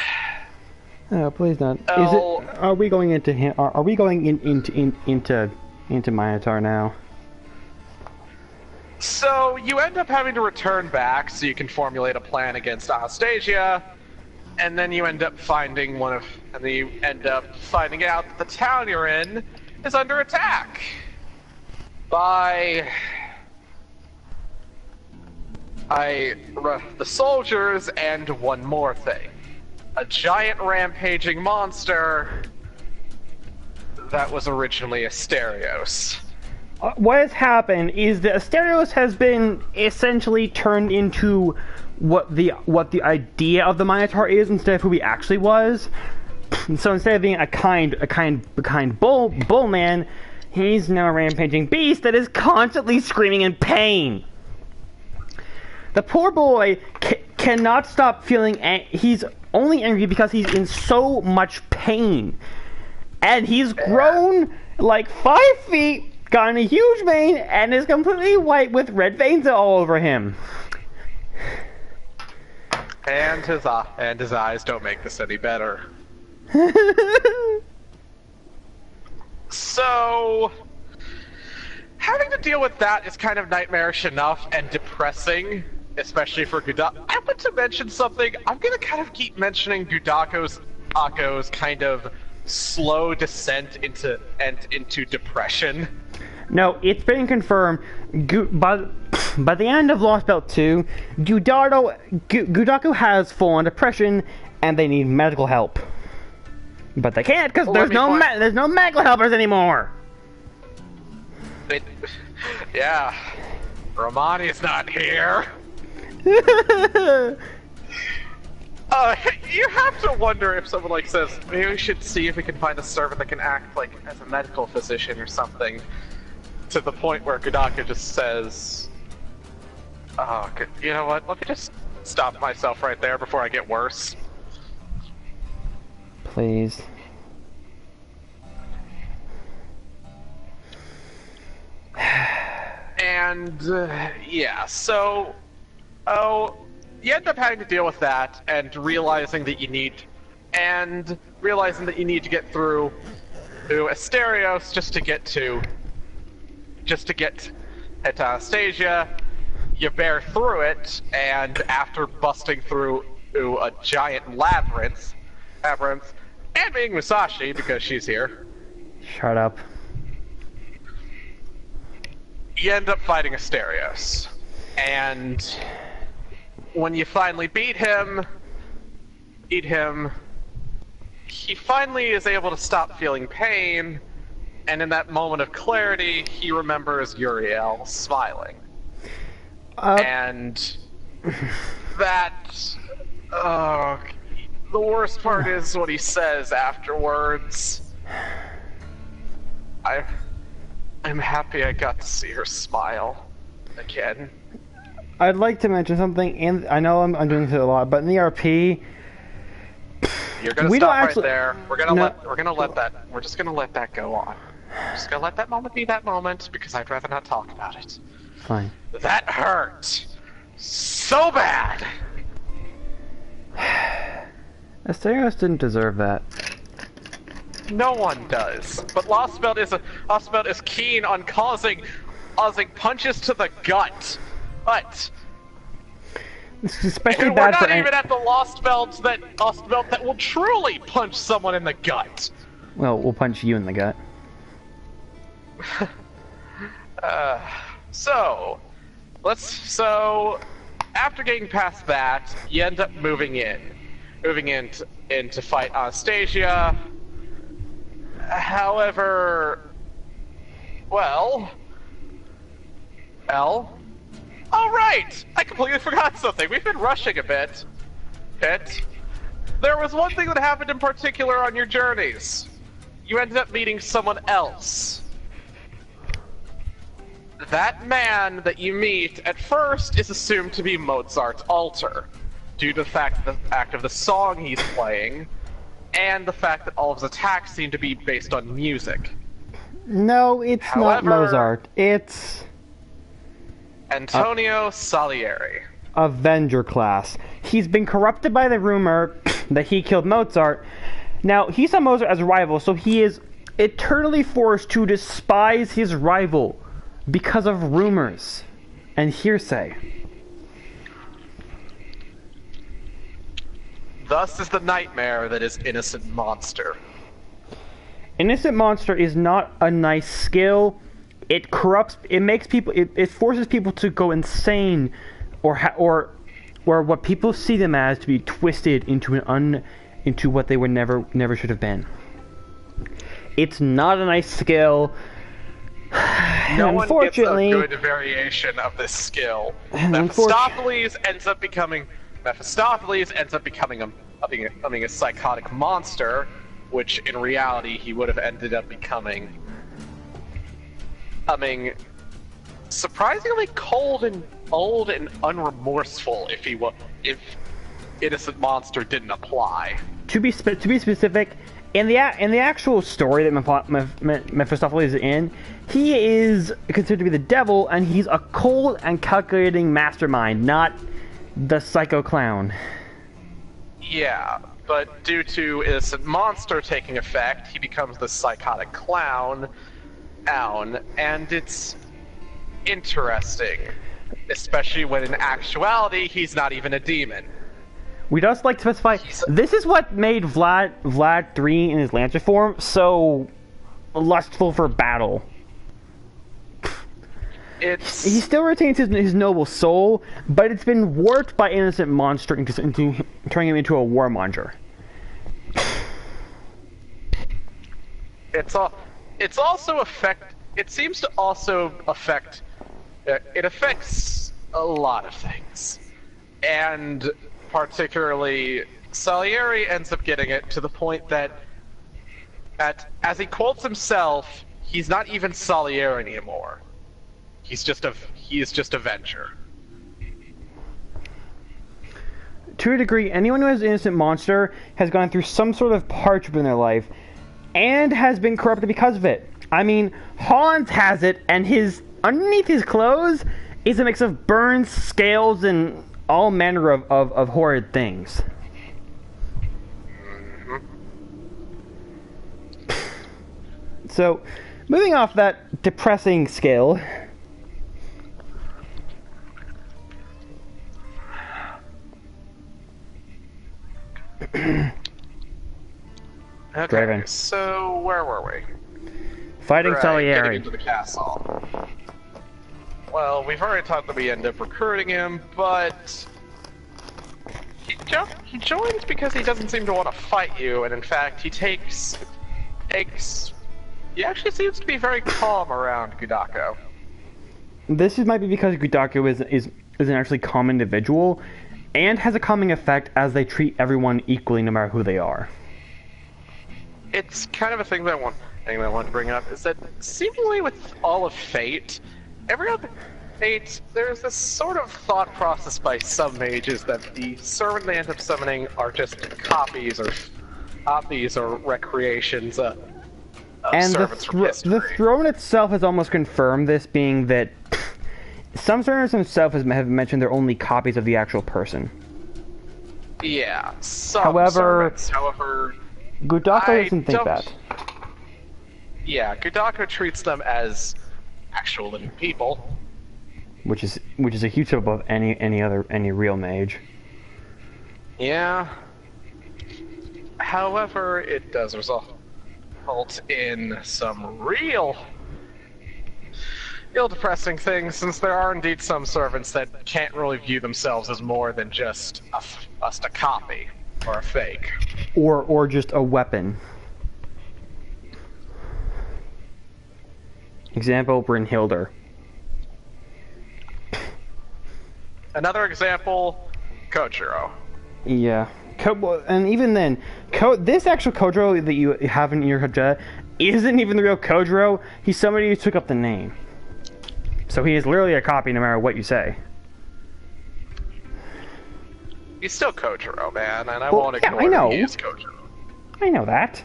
Oh, please not. Are we going into him? Are we going into Minotaur now? So you end up having to return back so you can formulate a plan against Anastasia, and then you end up finding out that the town you're in is under attack by the soldiers and one more thing. A giant rampaging monster that was originally Asterios. What has happened is that Asterios has been essentially turned into what the idea of the Minotaur is instead of who he actually was. So instead of being a kind bull man, he's now a rampaging beast that is constantly screaming in pain. The poor boy cannot stop feeling he's only angry because he's in so much pain. And he's grown like 5 feet, gotten a huge mane, and is completely white with red veins all over him. And his eyes don't make this any better. So, having to deal with that is kind of nightmarish enough and depressing, especially for Gudako. I want to mention something. I'm gonna kind of keep mentioning Gudako's kind of slow descent into depression. No, it's been confirmed. By the end of Lostbelt 2, Gudako has full-on depression, and they need medical help. But they can't because there's no medical helpers anymore. Yeah, Romani's not here. You have to wonder if someone like says, maybe we should see if we can find a servant that can act like as a medical physician or something. To the point where Gudako just says, "Oh, you know what? Let me just stop myself right there before I get worse." Please. And yeah, so you end up having to deal with that, and realizing that you need to get through to Asterios just to get to Anastasia. You bear through it, and after busting through a giant labyrinth, and being Musashi because she's here. Shut up. You end up fighting Asterios, and when you finally beat him, he finally is able to stop feeling pain, and in that moment of clarity, he remembers Uriel smiling. And that, the worst part is what he says afterwards. I'm happy I got to see her smile again. I'd like to mention something, and I know I'm doing this a lot, but in the RP, you're gonna stop right there. We're just gonna let that go on. Just gonna let that moment be that moment because I'd rather not talk about it. Fine. That hurt so bad. Asterios didn't deserve that. No one does, but Lostbelt is keen on causing punches to the gut. But It's especially we're bad not for even at the Lostbelt that will truly punch someone in the gut. Well, we'll punch you in the gut. So after getting past that, you end up moving in to fight Anastasia. However, well, all right, I completely forgot something. We've been rushing a bit. There was one thing that happened in particular on your journeys. You ended up meeting someone else. That man that you meet at first is assumed to be Mozart's alter, due to the fact of the song he's playing, and the fact that all of his attacks seem to be based on music. No, it's not Mozart. It's Antonio Salieri. Avenger class. He's been corrupted by the rumor that he killed Mozart. Now, he saw Mozart as a rival, so he is eternally forced to despise his rival because of rumors and hearsay. Thus is the nightmare that is Innocent Monster. Innocent Monster is not a nice skill. It corrupts. It makes people. It forces people to go insane, or what people see them as to be twisted into what they were never should have been. It's not a nice skill. No one gets a Unfortunately, good variation of this skill. Mephistopheles ends up becoming a psychotic monster, which in reality he would have ended up becoming surprisingly cold and old and unremorseful if Innocent Monster didn't apply. to be specific, in the actual story that Mephistopheles is in, he is considered to be the devil, and he's a cold and calculating mastermind, not the psycho clown. Yeah, but due to innocent monster taking effect, he becomes the psychotic clown, and it's interesting, especially when in actuality he's not even a demon. We'd also like to specify, this is what made Vlad 3 in his Lancer form so lustful for battle. He still retains his noble soul, but it's been warped by innocent monster into turning him into a warmonger. It's also it seems to also affect. It affects a lot of things, and particularly Salieri ends up getting it to the point that, as he quotes himself, he's not even Salieri anymore. He is just a venture. To a degree, anyone who has an innocent monster has gone through some sort of hardship in their life, and has been corrupted because of it. I mean, Hans has it, and underneath his clothes is a mix of burns, scales, and all manner of horrid things. So, moving off that depressing scale, Okay, Draven. so where were we? Fighting Salieri. Getting into the castle. Well, we've already talked that we end up recruiting him, but he joins because he doesn't seem to want to fight you, and in fact, he he actually seems to be very calm around Gudako. This might be because Gudako is an actually calm individual, and has a calming effect as they treat everyone equally no matter who they are. It's kind of a thing that I want to bring up, is that seemingly with all of Fate, every other Fate, there's this sort of thought process by some mages that the servant they end up summoning are just copies or recreations of and servants from history. The throne itself has almost confirmed this, being that some servants themselves have mentioned they're only copies of the actual person. Yeah, some However, servants. However, Gudako doesn't think that. Yeah, Gudako treats them as actual living people, which is a huge step above any real mage. Yeah. However, it does result in some real depressing things, since there are indeed some servants that can't really view themselves as more than just a copy or a fake, or just a weapon. Example: Brynhildr. Another example: Kojiro. Yeah. And even then, this actual Kojiro that you have in your Hajja isn't even the real Kojiro. He's somebody who took up the name. So he is literally a copy no matter what you say. He's still Kojiro, man, and I won't ignore that he is Kojiro. I know that.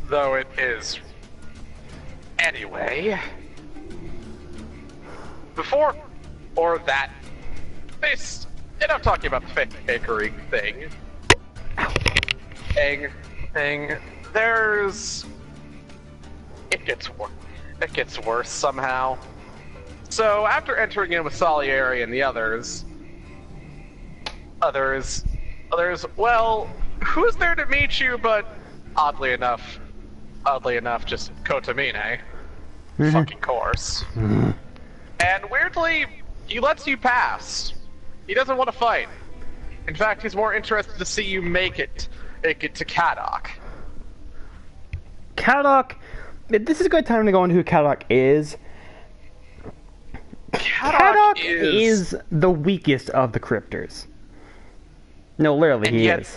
Though it is... Anyway... Before... Or that... Enough talking about the fakery thing. There's... It gets worse somehow. So, after entering in with Salieri and the others, well, who's there to meet you but, oddly enough, just Kotamine. Fucking course. And weirdly, he lets you pass. He doesn't want to fight. In fact, he's more interested to see you make it to Kadok. Kadok, this is a good time to go into who Kadok is. Kadok is the weakest of the cryptors. No, literally, he is.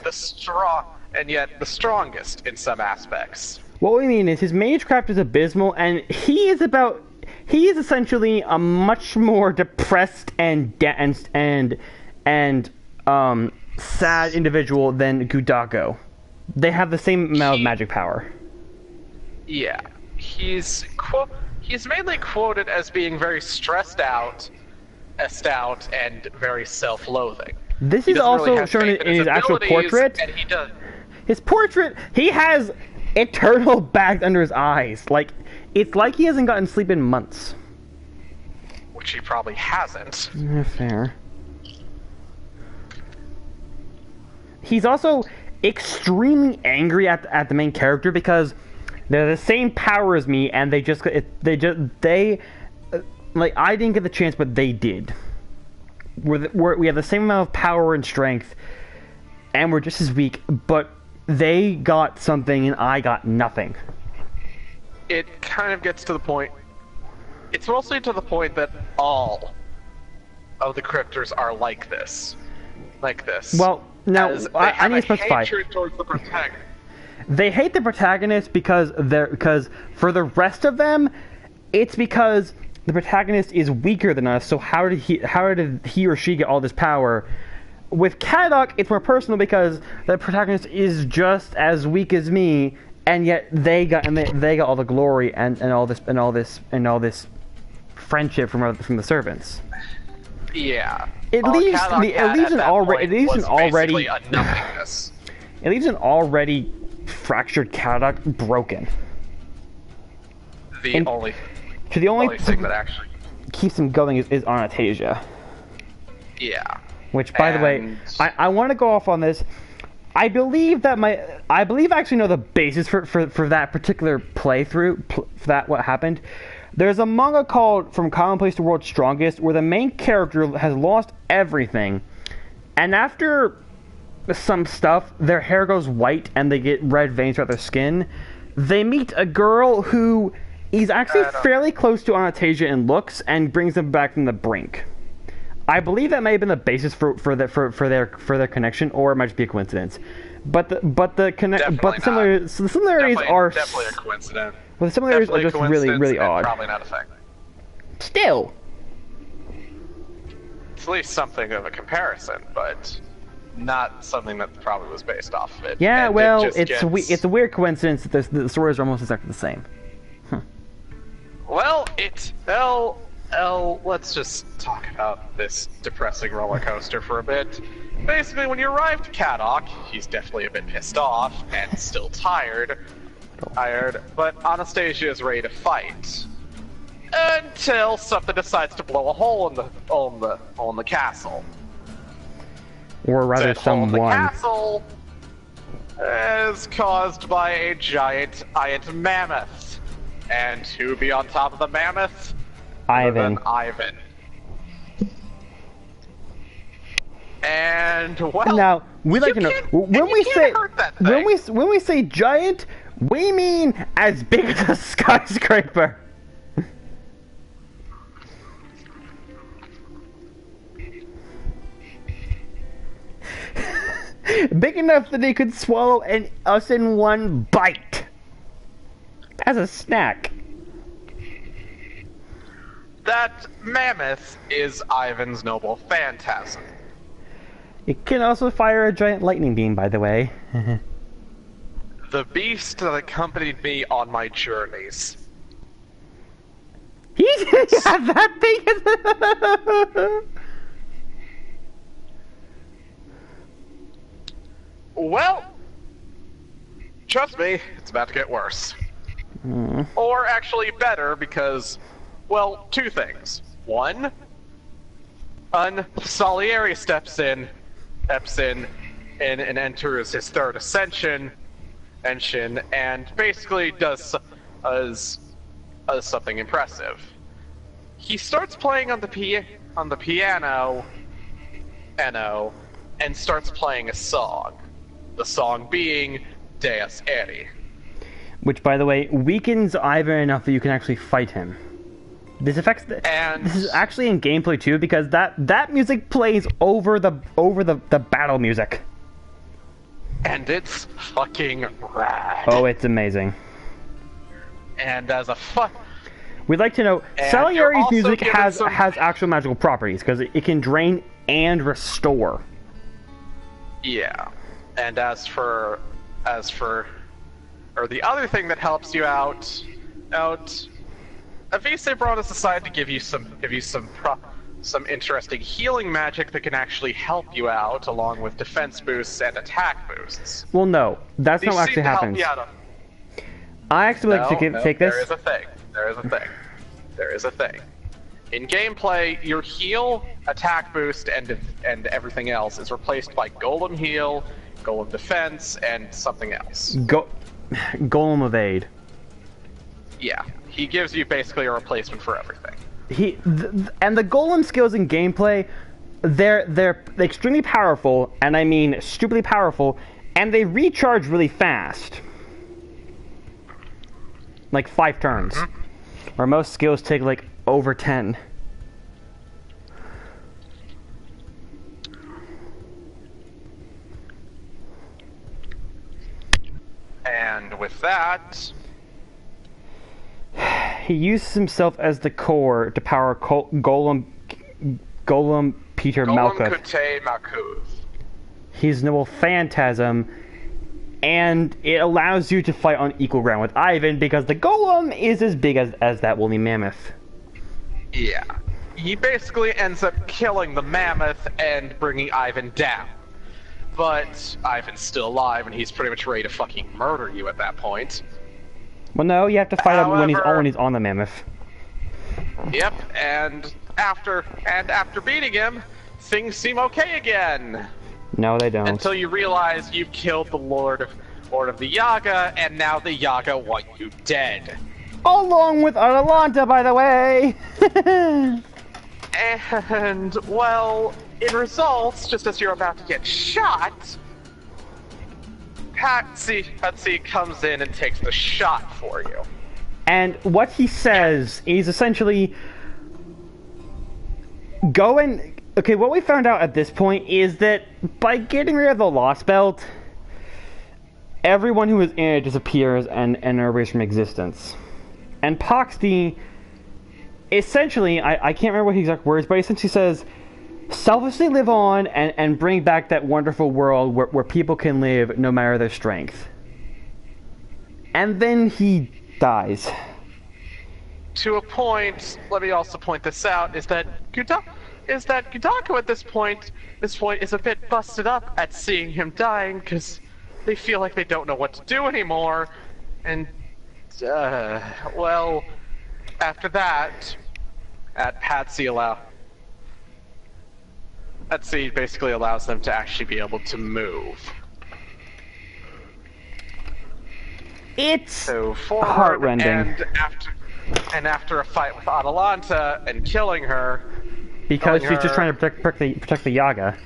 And yet the strongest in some aspects. What we mean is his magecraft is abysmal, and he is essentially a much more depressed and sad individual than Gudako. They have the same amount of magic power. Yeah, he's mainly quoted as being very stressed out, and very self-loathing. This he is doesn't really also have shown faith in his his actual abilities, portrait. and he does. His portrait, he has eternal bags under his eyes. Like, it's like he hasn't gotten sleep in months. Which he probably hasn't. Fair. He's also extremely angry at the main character because they're the same power as me, and like, I didn't get the chance, but they did. We have the same amount of power and strength, and we're just as weak, but they got something and I got nothing. It kind of gets to the point. It's mostly to the point that all of the cryptors are like this. Well, now, I need to specify. Hatred towards the protagonist. They hate the protagonist because for the rest of them, it's because the protagonist is weaker than us. So how did he or she get all this power? With Kadok, it's more personal because the protagonist is just as weak as me, and yet they got all the glory and all this friendship from the servants. Yeah. It leaves an already fractured Kadok broken. The only thing that actually keeps him going is Anastasia. Yeah. Which, by the way, I want to go off on this. I believe I actually know the basis for that particular playthrough, for that what happened. There's a manga called From Commonplace to World's Strongest, where the main character has lost everything, and after some stuff, their hair goes white and they get red veins throughout their skin. They meet a girl who is actually fairly close to Anastasia in looks and brings them back from the brink. I believe that may have been the basis for their connection, or it might just be a coincidence. But the similarities are definitely a coincidence. Well, the similarities are just really odd. Probably not a thing. Still, it's at least something of a comparison, but not something that probably was based off of it. Yeah, and well, it's a weird coincidence that the stories are almost exactly the same. Well, let's just talk about this depressing roller coaster for a bit. Basically, when you arrive to Kadok, he's definitely a bit pissed off and still tired, but Anastasia is ready to fight. Until something decides to blow a hole in the castle. Or rather, someone. The castle is caused by a giant mammoth. And who would be on top of the mammoth? Ivan. And well, now we like to know when we say giant, we mean as big as a skyscraper. Big enough that they could swallow us in one bite as a snack. That mammoth is Ivan's noble phantasm. It can also fire a giant lightning beam, by the way. The beast that accompanied me on my journeys. He has that thing. Well, trust me, it's about to get worse. Or actually better, because, well, two things. One, Salieri steps in and enters his third ascension, and basically does something impressive. He starts playing on the piano, and starts playing a song. The song being Deus Eri. Which, by the way, weakens Ivan enough that you can actually fight him. This affects this is actually in gameplay too, because that music plays over the battle music. And it's fucking rad. Oh, it's amazing. And as a we'd like to know, Salieri's music has actual magical properties, because it can drain and restore. Yeah. And as for the other thing that helps you out, Avise brought us aside to give you some some interesting healing magic that can actually help you out, along with defense boosts and attack boosts. Well, no, that's These not what seem actually to help happens. me out I actually like to no, take this. There is a thing. There is a thing. There is a thing. In gameplay, your heal, attack boost, and everything else is replaced by Golem heal, Golem defense, and something else. Golem evade. Yeah, he gives you basically a replacement for everything. And the Golem skills in gameplay, they're extremely powerful, and I mean stupidly powerful, and they recharge really fast. Like 5 turns. Where most skills take like over 10. And with that, he uses himself as the core to power Golem Peter Golem Malkuth. Kute Malkuth. He's noble phantasm, and it allows you to fight on equal ground with Ivan because the Golem is as big as that woolly mammoth. Yeah. He basically ends up killing the mammoth and bringing Ivan down. But Ivan's still alive and he's pretty much ready to fucking murder you at that point. Well, no, you have to fight him when However, he's on the mammoth. Yep, and after beating him, things seem okay again. No, they don't. Until you realize you've killed the Lord of the Yaga, and now the Yaga want you dead. Along with Atalanta, by the way! And, well, in results, just as you're about to get shot, Patsy comes in and takes the shot for you. And what he says is essentially... Okay, what we found out at this point is that by getting rid of the Lostbelt, everyone who is in it disappears and erased from existence. And Poxty, essentially, I can't remember what his exact words, but he essentially says, selfishly live on and bring back that wonderful world where people can live no matter their strength. And then he dies. To a point, let me also point this out, is that Gudako at this point is a bit busted up at seeing him dying because they feel like they don't know what to do anymore. And, well, after that, Patsy basically allows them to actually be able to move. It's So forward, heartrending. And after a fight with Atalanta and killing her, because she's just trying to protect the Yaga.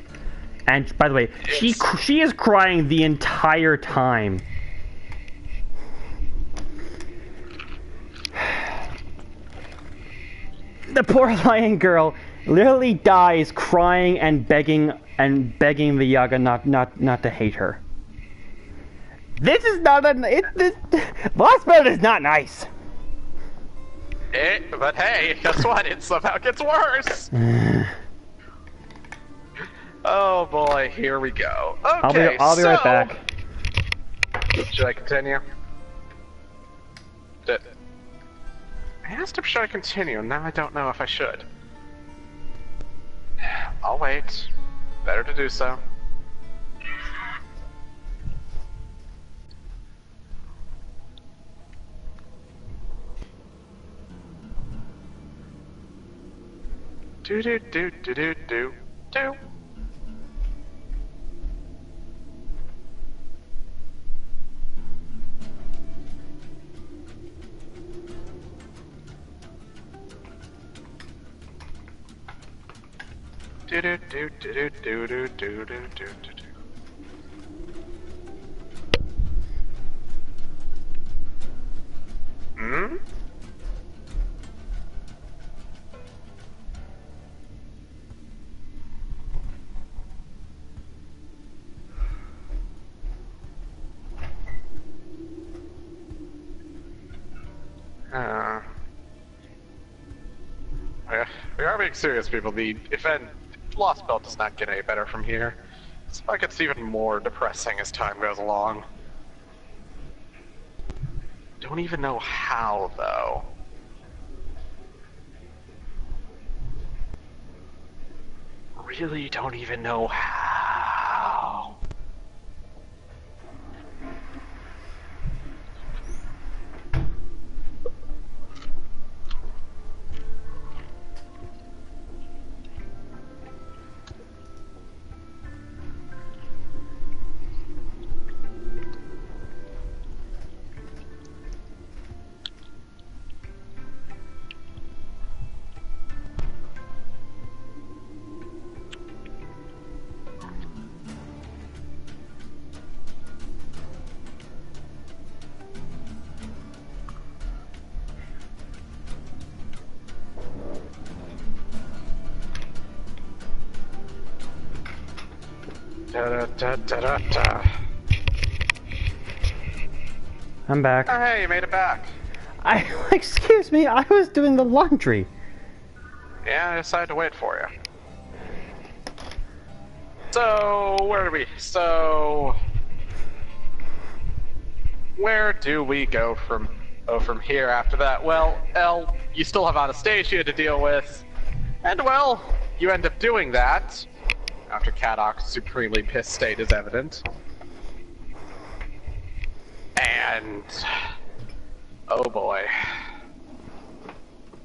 And by the way, she is crying the entire time. The poor lion girl literally dies crying and begging the Yaga not to hate her. This is not Lostbelt is not nice. But hey, guess what? It somehow gets worse. Oh boy, here we go. Okay, I'll be right back. Should I continue? I asked him should I continue, and now I don't know if I should. I'll wait. Better to do so. Do do do do do do do. Do do do do do do do do do do do. Hmm? We are being serious, people. The event Lostbelt does not get any better from here. This fight gets even more depressing as time goes along. Don't even know how, though. really don't even know how. Da-da-da-da-da. I'm back. Oh, hey, you made it back. Excuse me, I was doing the laundry. Yeah, I decided to wait for you. So, where do we go from here after that? Well, Elle, you still have Anastasia to deal with. And well, you end up doing that after Cadoc's supremely pissed state is evident. And oh boy.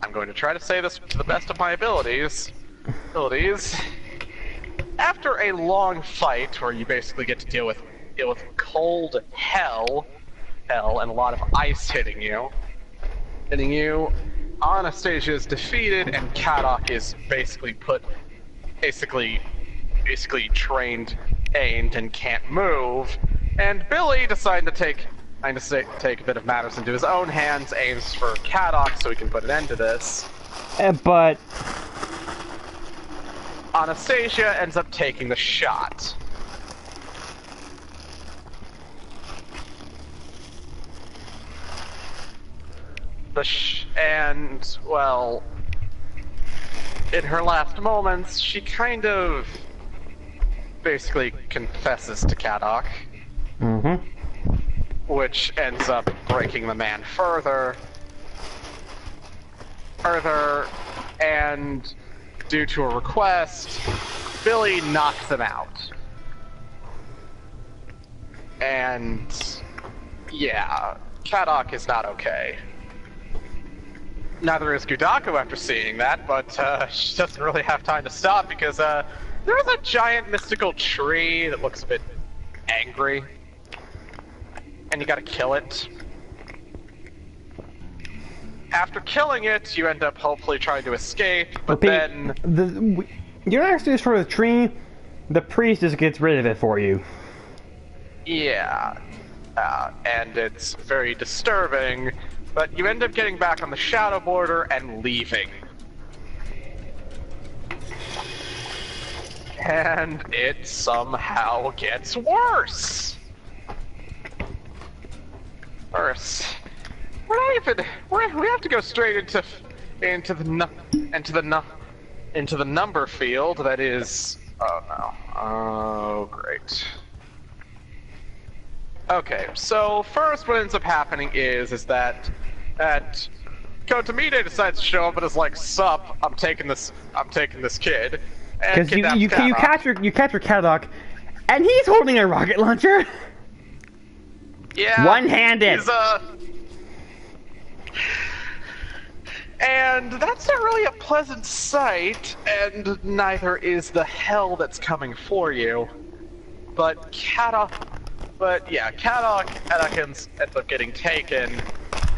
I'm going to try to say this to the best of my abilities. After a long fight where you basically get to deal with cold hell and a lot of ice hitting you, Anastasia is defeated and Cadoc is basically trained, aimed, and can't move. And Billy decided to take a bit of matters into his own hands, aims for Cadoc so he can put an end to this. But Anastasia ends up taking the shot. And, well, in her last moments, she kind of basically confesses to Cadoc. Mm-hmm. Which ends up breaking the man further, and due to a request, Billy knocks him out. And yeah, Cadoc is not okay. Neither is Gudako after seeing that, but she doesn't really have time to stop because there's a giant mystical tree that looks a bit angry. And you gotta kill it. After killing it, you end up hopefully trying to escape, but then... You're not actually destroy the tree, the priest just gets rid of it for you. Yeah. And it's very disturbing, but you end up getting back on the shadow border and leaving. And it somehow gets worse. We have to go straight into the number field. That is, oh no, oh great. Okay, so first what ends up happening is that Kotamide decides to show up and is like, "Sup, I'm taking this kid." Because you capture Cadoc, and he's holding a rocket launcher. Yeah, one-handed. And that's not really a pleasant sight, and neither is the hell that's coming for you. But Cadoc ends up getting taken,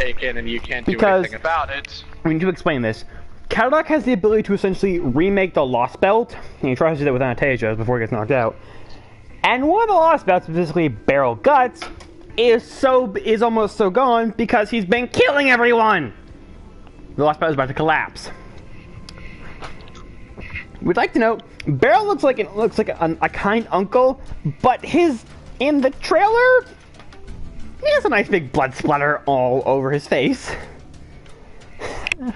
and you can't do anything about it. I mean, to explain this, Cadoc has the ability to essentially remake the Lostbelt, and he tries to do that with Anastasia before he gets knocked out. And one of the Lostbelts, specifically Barrel Guts, is almost so gone because he's been killing everyone. The Lostbelt is about to collapse. We'd like to note, Barrel looks like a kind uncle, but in the trailer, he has a nice big blood splatter all over his face.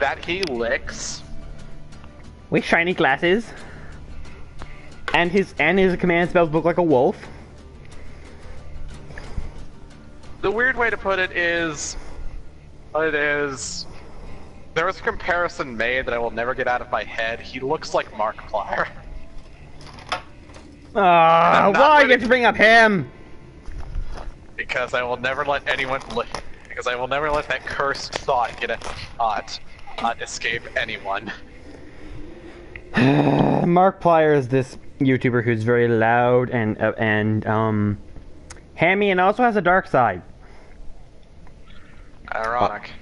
That he licks. With shiny glasses. And his command spells look like a wolf. The weird way to put it is, there was a comparison made that I will never get out of my head. He looks like Markiplier. Why get to bring up him? Because I will never let anyone because I will never let that cursed thought get escape anyone. Mark Plyer is this YouTuber who's very loud and hammy, and also has a dark side. Ironic.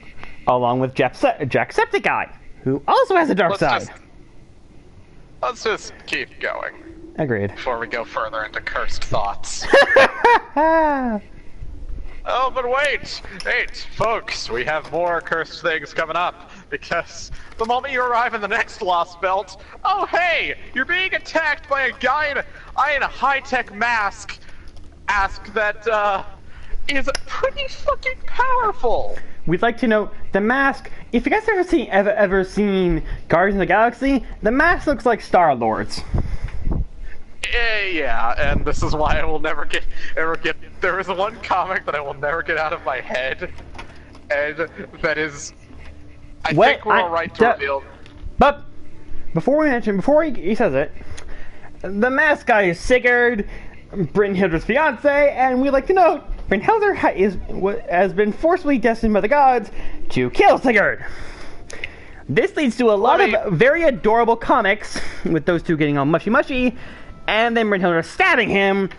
Along with Jacksepticeye, who also has a dark side. Let's just keep going. Agreed. Before we go further into cursed thoughts. Oh, but wait, folks, we have more cursed things coming up, because the moment you arrive in the next Lostbelt, oh hey, you're being attacked by a guy in a high-tech mask that, is pretty fucking powerful. We'd like to note the mask. If you guys ever seen Guardians of the Galaxy, the mask looks like Star-Lord's. Yeah, and this is why I will never ever get. There is one comic that I will never get out of my head, and that is. I think we're alright to reveal. But before he says it, the mask guy is Sigurd, Brynhilder's fiance, and we like to note Brynhilder has been forcibly destined by the gods to kill Sigurd. This leads to a lot of very adorable comics with those two getting all mushy. And then Brynhilder stabbing him,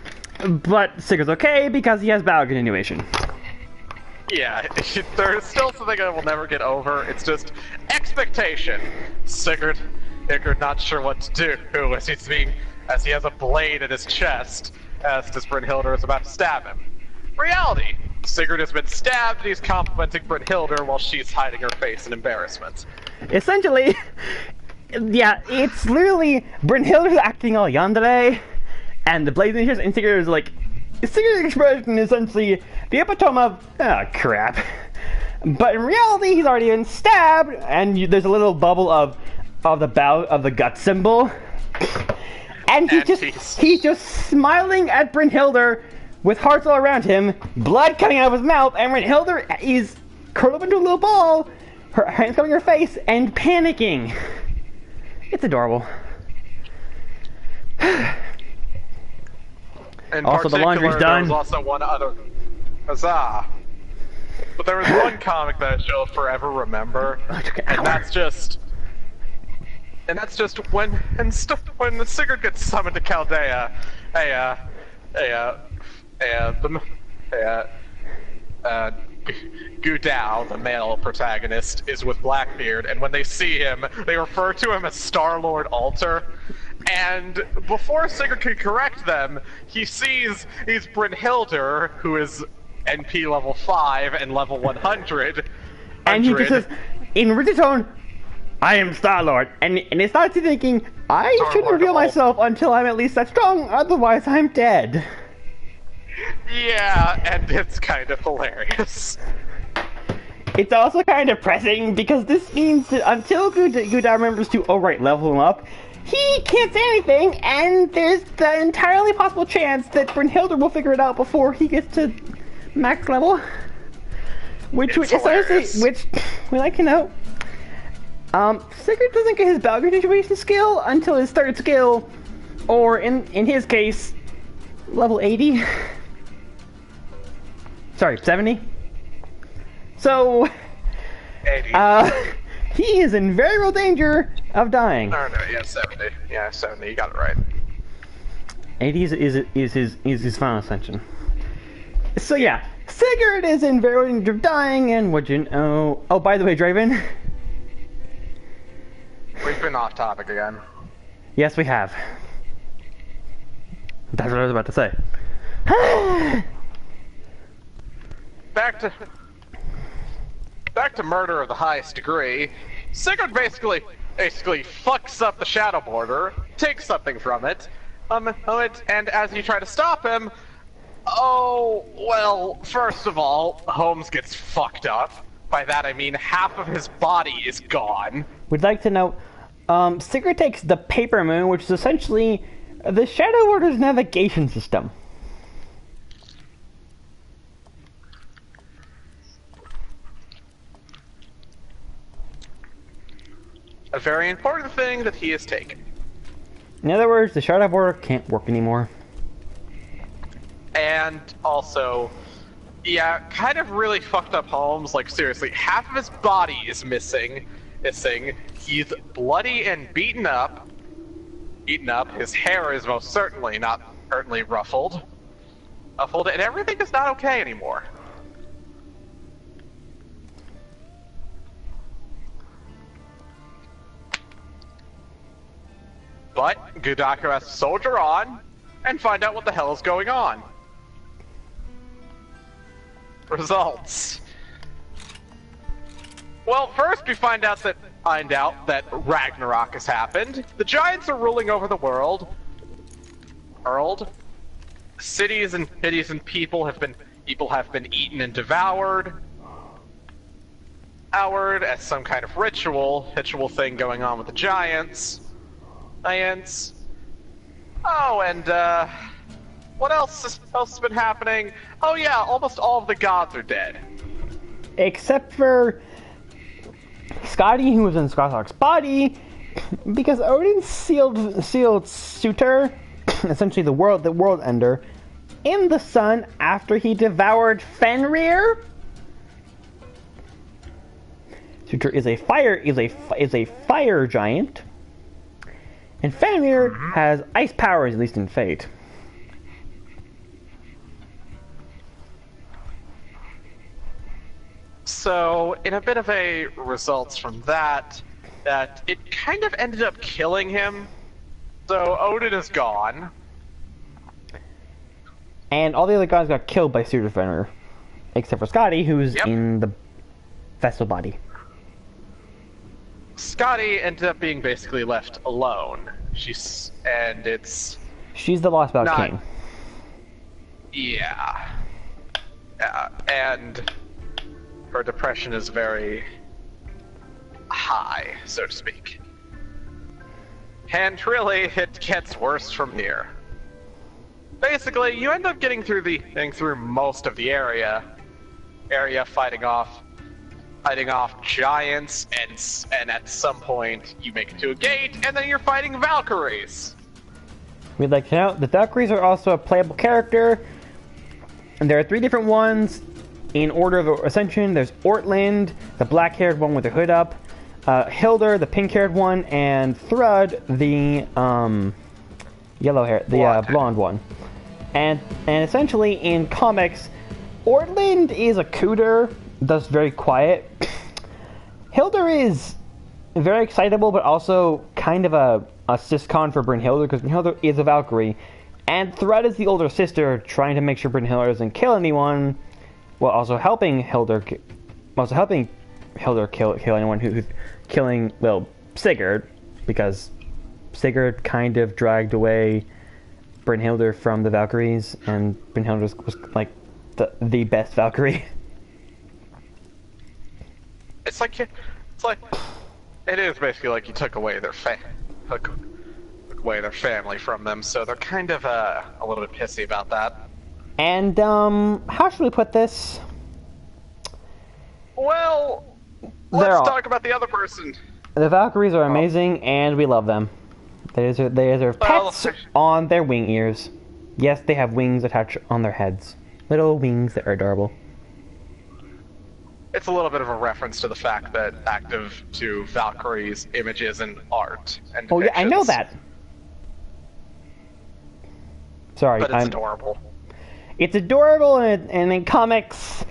but Sigurd's okay because he has battle continuation. Yeah, there's still something I will never get over. It's just expectation. Sigurd not sure what to do as he has a blade in his chest, as this Brynhilder is about to stab him. Reality: Sigurd has been stabbed and he's complimenting Brynhilder while she's hiding her face in embarrassment. Essentially, yeah, it's literally Brynhilder's acting all yandere, and the blades in his and Sigurd is like, Sigurd's expression is essentially the epitome of, crap. But in reality, he's already been stabbed, and there's a little bubble of the gut symbol, and he's just smiling at Brynhilder with hearts all around him, blood coming out of his mouth, and Brynhilder is curled up into a little ball, her hands covering her face, and panicking. It's adorable. Also, the laundry's done. There was also one other. Huzzah! But there was one comic that I shall forever remember, and that's just when Sigurd gets summoned to Chaldea, Gudao, the male protagonist, is with Blackbeard, and when they see him, they refer to him as Star-Lord Alter. And before Sigurd can correct them, he sees Brynhilder, who is NP level 5 and level 100. And he just says, in Ridgertone, I am Star-Lord. And it starts thinking, I shouldn't reveal myself until I'm at least that strong, otherwise I'm dead. Yeah, and it's kind of hilarious. It's also kind of depressing, because this means that until Gudao remembers to, level him up, he can't say anything, and there's the entirely possible chance that Brynhilder will figure it out before he gets to max level. Which we like to know. Sigurd doesn't get his battle situation skill until his third skill, or in his case, level 80. Sorry, 70. So, 80. He is in very real danger of dying. No, yeah, 70. Yeah, 70. You got it right. 80 is his final ascension. So yeah, Sigurd is in very real danger of dying, and would you know? Oh, by the way, Draven. We've been off topic again. Yes, we have. That's what I was about to say. Back to murder of the highest degree. Sigurd basically fucks up the Shadow Border, takes something from it, and as you try to stop him, first of all, Holmes gets fucked up. By that I mean half of his body is gone. We'd like to know, Sigurd takes the Paper Moon, which is essentially the Shadow Border's navigation system. A very important thing that he has taken. In other words, the shut-up order can't work anymore. And also, yeah, kind of really fucked up Holmes. Like, seriously, half of his body is missing. He's bloody and beaten up. His hair is most certainly not certainly ruffled, and everything is not okay anymore. But Gudaku has to soldier on and find out what the hell is going on. Results. Well, first we find out that Ragnarok has happened. The giants are ruling over the world. Cities and people have been eaten and devoured. As some kind of ritual thing going on with the giants. Oh, and what else has been happening? Oh yeah, almost all of the gods are dead. Except for Scotty, who was in Skylark's body, because Odin sealed Suter, essentially the world ender, in the sun after he devoured Fenrir. Suter is a fire giant, and Fenrir has ice powers, at least in Fate. So, in a bit of a results from that it kind of ended up killing him. So Odin is gone. And all the other guys got killed by Suter Fenrir, except for Scotty, who's in the vessel body. Scotty ended up being basically left alone. She's the Lostbelt king. Yeah. And her depression is very high, so to speak. And really, it gets worse from here. Basically, you end up getting through most of the area fighting off giants, and at some point you make it to a gate, and then you're fighting Valkyries. We'd like to note the Valkyries are also a playable character, and there are 3 different ones in order of ascension. There's Ortland, the black-haired one with the hood up, Hildur, the pink-haired one, and Thrud, the blonde one. And essentially in comics, Ortland is a cooter, thus very quiet. Hildur is very excitable, but also kind of a syscon for Brynhilde, because Brynhilde is a Valkyrie, and Thrud is the older sister, trying to make sure Brynhilde doesn't kill anyone, while also helping Hildur kill anyone who's killing Sigurd, because Sigurd kind of dragged away Brynhilde from the Valkyries, and Brynhilde was like the best Valkyrie. It is basically like you took away their family from them, so they're kind of a little bit pissy about that. And how should we put this? Well, let's talk about the other person. The Valkyries are amazing, and we love them. They deserve pets on their wing ears. Yes, they have wings attached on their heads. Little wings that are adorable. It's a little bit of a reference to the fact that active to Valkyries images and art and depictions. Oh yeah, I know that. Sorry, but it's adorable. It's adorable, and in comics,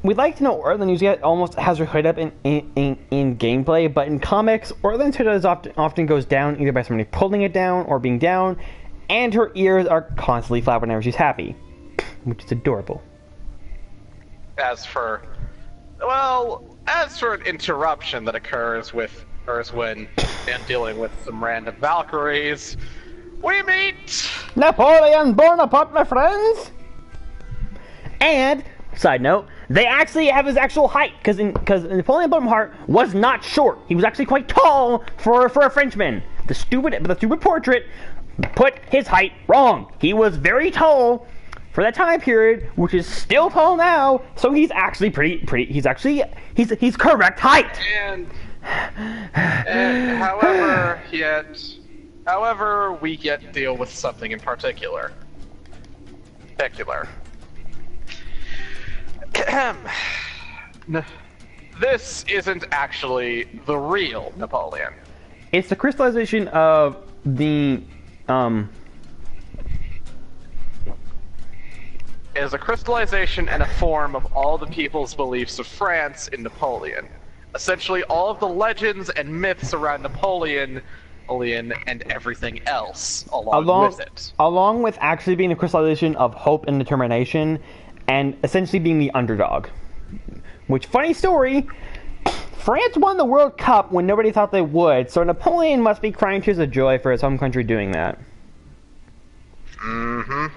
we'd like to know Ortland usually almost has her hood up in gameplay, but in comics, Ortland's hood often goes down either by somebody pulling it down or being down, and her ears are constantly flat whenever she's happy, which is adorable. As for an interruption that occurs when dealing with some random Valkyries, we meet Napoleon Bonaparte, my friends. And side note, they actually have his actual height, because Napoleon Bonaparte was not short. He was actually quite tall for a Frenchman. The stupid portrait put his height wrong. He was very tall for that time period, which is still tall now. So he's actually pretty. He's correct height. And however, yet However, we get to deal with something in particular. This isn't actually the real Napoleon. It's the crystallization of the It is a crystallization and a form of all the people's beliefs of France in Napoleon. Essentially, all of the legends and myths around Napoleon and everything else along with it. Along with actually being the crystallization of hope and determination, and essentially being the underdog. Which, funny story, France won the World Cup when nobody thought they would, so Napoleon must be crying tears of joy for his home country doing that. Mm-hmm.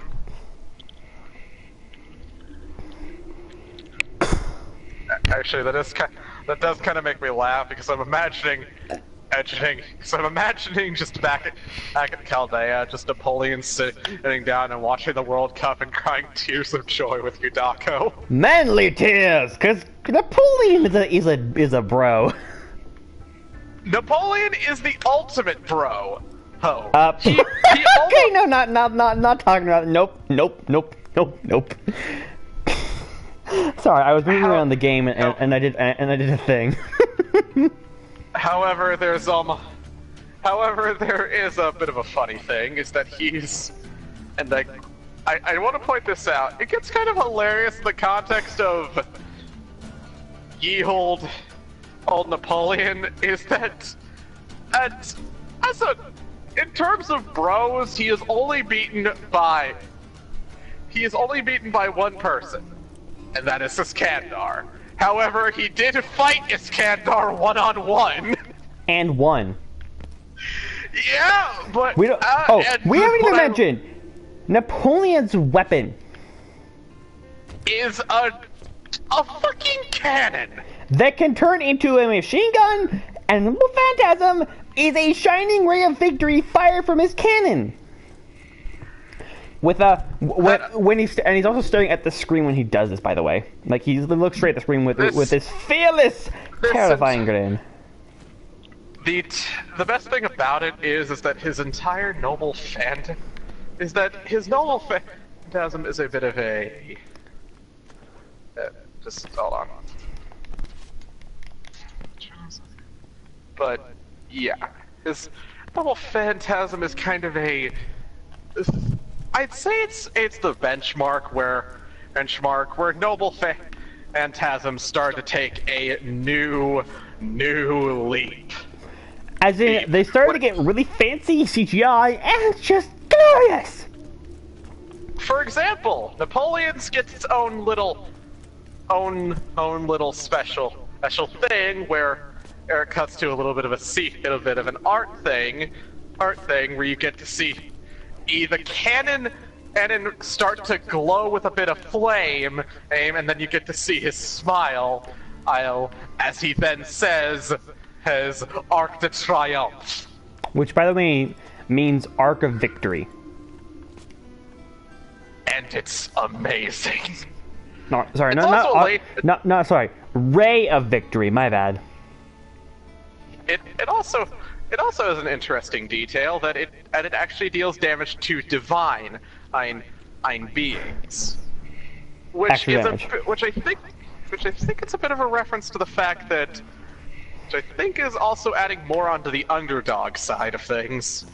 Actually, that does kind of make me laugh because I'm imagining just back at Chaldea, just Napoleon sitting down and watching the World Cup and crying tears of joy with Yudako. Manly tears, because Napoleon is a bro. Napoleon is the ultimate bro. Oh. Okay, no, not talking about. Nope. Sorry, I was moving around the game and I did a thing. However, there is a bit of a funny thing, is that I want to point this out. It gets kind of hilarious in the context of old Napoleon, is that in terms of bros, he is only beaten by one person, and that is Iskandar. However, he did fight Iskandar one-on-one. And won. Yeah, but... We haven't even mentioned Napoleon's weapon. Is a fucking cannon. That can turn into a machine gun, and the Phantasm is a shining ray of victory fired from his cannon. With he's also staring at the screen when he does this. By the way, like he looks straight at the screen with this fearless, terrifying grin. The best thing about it is that his entire noble phantasm is a bit of a. Just hold on. But yeah, his noble phantasm is kind of a. I'd say it's the benchmark where noble phantasms start to take a new leap. As in, they started to get really fancy CGI, and it's just glorious. For example, Napoleon's gets its own little special thing where it cuts to a little bit of an art thing where you get to see the cannon start to glow with a bit of flame, and then you get to see his smile, as he then says, his Arc de Triomphe. Which, by the way, means Arc of Victory. And it's amazing. Sorry, Ray of Victory, my bad. It also is an interesting detail that it actually deals damage to divine beings, which I think it's a bit of a reference to the fact that, which I think is also adding more onto the underdog side of things.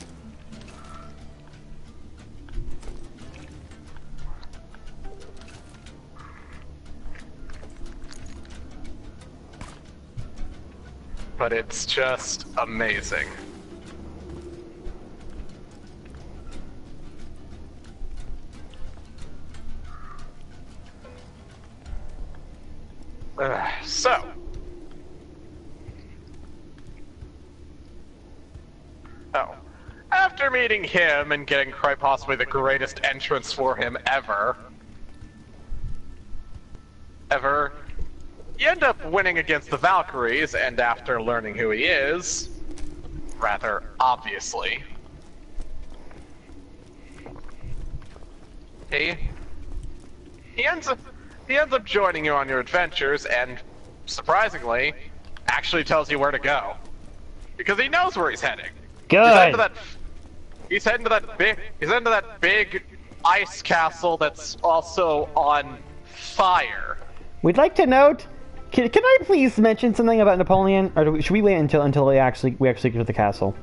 But it's just amazing. After meeting him and getting quite possibly the greatest entrance for him ever, you end up winning against the Valkyries, and after learning who he is, rather obviously, he ends up joining you on your adventures, and surprisingly, actually tells you where to go, because he knows where he's heading. Good. He's heading to that big ice castle that's also on fire. We'd like to note. Can I please mention something about Napoleon, or should we wait until we actually get to the castle?